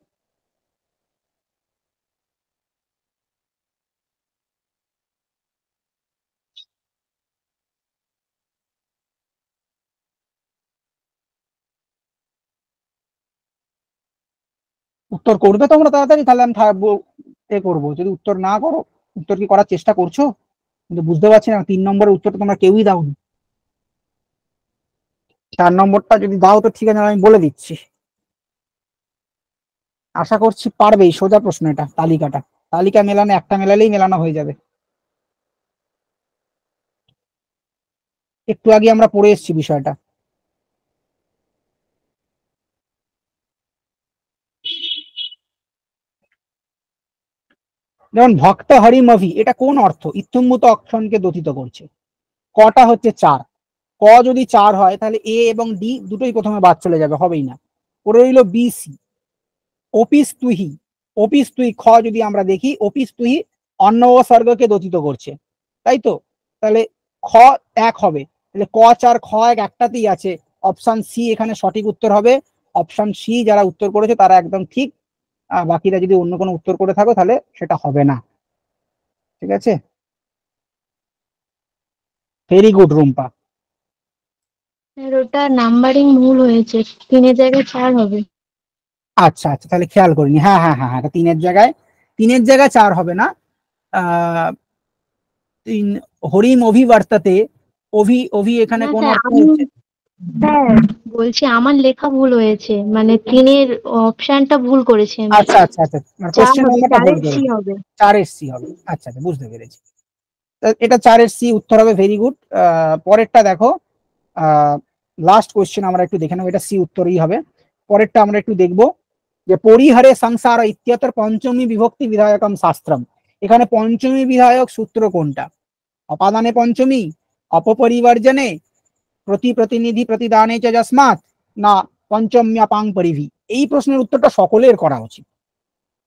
উত্তর করবে তোমরা তাড়াতাড়ি, তাহলে আমি থাকবো এ করবো। যদি উত্তর না করো, উত্তর কি করার চেষ্টা করছো, কিন্তু বুঝতে পারছি না 3 নম্বরের উত্তরটা তোমরা কেউই দাওনি। 4 নম্বরটা যদি দাও তো ঠিক আছে, আমি বলে দিচ্ছি। আশা করছি পারবেই, সোজা প্রশ্ন এটা, তালিকা মেলানো, একটা মেলালেই মেলানো হয়ে যাবে। একটু আগে আমরা পড়ে এসেছি বিষয়টা। যেমন ভক্ত হরিমভি, এটা কোন অর্থ, ইত্যম্ভূত অক্ষরকে দোষিত করছে। কটা হচ্ছে 4, ক যদি 4 হয় তাহলে এ এবং ডি দুটোই প্রথমে বাদ চলে যাবে, হবেই না। পরে রইল বি সি। অপিস তুহি, অপিস তুই খ যদি আমরা দেখি, অপিস তুহি অন্ন ও স্বর্গকে দোষিত করছে, তাই তো? তাহলে খ 1 হবে, তাহলে ক 4 খ 1 একটাতেই আছে, অপশন সি এখানে সঠিক উত্তর হবে। অপশন সি যারা উত্তর করেছে তারা একদম ঠিক, বাকিরা যদি অন্য কোনো উত্তর করে থাকো তাহলে সেটা হবে না, ঠিক আছে? Very good Rumpa. আর ওটা নাম্বারিং ভুল হয়েছে, 3 জায়গায় 4 হবে। আচ্ছা আচ্ছা, তাহলে খেয়াল করিনি, হ্যাঁ হ্যাঁ হ্যাঁ, এটা 3-এর জায়গায় 4 হবে না। আহ হরিম অভিবর্তাতে, অভি এখানে না কোন স্যার, অর্থ আমি হচ্ছে? স্যার বলছি আমার লেখা ভুল হয়েছে, মানে 3-এর অপশনটা ভুল করেছি আমি। আচ্ছা আচ্ছা আচ্ছা, 4 কোশ্চেন হবে, নাম্বারটা ভুল 4-এর সি করেছি, হবে। 4-এর সি হবে। আচ্ছা আচ্ছা, বুঝতে পেরেছি। এটা 4-এর সি উত্তর হবে, ভেরি গুড। পরেরটা দেখো, লাস্ট কোশ্চেন আমরা একটু দেখে নেবো, এটা সি উত্তরই হবে। পরেরটা আমরা একটু দেখবো যে পরিহারে সংসার ইত্যতর পঞ্চমী বিভক্তি বিধায়কম শাস্ত্রম। এখানে পঞ্চমী বিধায়ক সূত্র কোনটা? অপাদানে পঞ্চমী, অপপরিবর্জনে, প্রতিনিধি প্রতিদানে চ যস্মাৎ, না পঞ্চম্যা পাং পরিভি। এই প্রশ্নের উত্তরটা সকলের করা উচিত,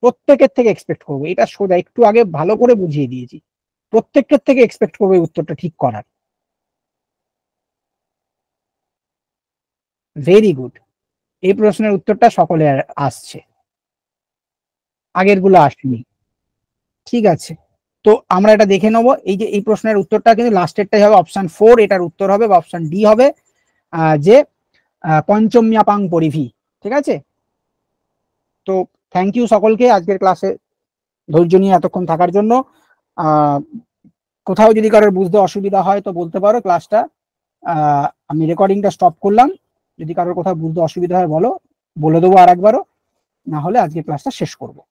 প্রত্যেকের থেকে এক্সপেক্ট করবো। এটা সোজা, একটু আগে ভালো করে বুঝিয়ে দিয়েছি, প্রত্যেকের থেকে এক্সপেক্ট করবো এই উত্তরটা ঠিক করার। Very good. এই প্রশ্নের উত্তরটা সকলে আসছে, আগের গুলো আসেনি। ঠিক আছে, তো আমরা এটা দেখে নেবো। এই যে এই প্রশ্নের উত্তরটা কিন্তু লাস্টেরটাই হবে, অপশন 4 এটার উত্তর হবে, বা অপশন ডি হবে যে পঞ্চম্যাপাং পরিভি। ঠিক আছে, তো থ্যাংক ইউ সকলকে আজকের ক্লাসে ধৈর্য নিয়ে এতক্ষণ থাকার জন্য। কোথাও যদি কারোর বুঝতে অসুবিধা হয় তো বলতে পারো। ক্লাসটা আমি রেকর্ডিংটা স্টপ করলাম, যদি কারোর কোথাও বুঝতে অসুবিধা হয় বলে দেবো আর একবারও, না হলে আজকে ক্লাসটা শেষ করবো।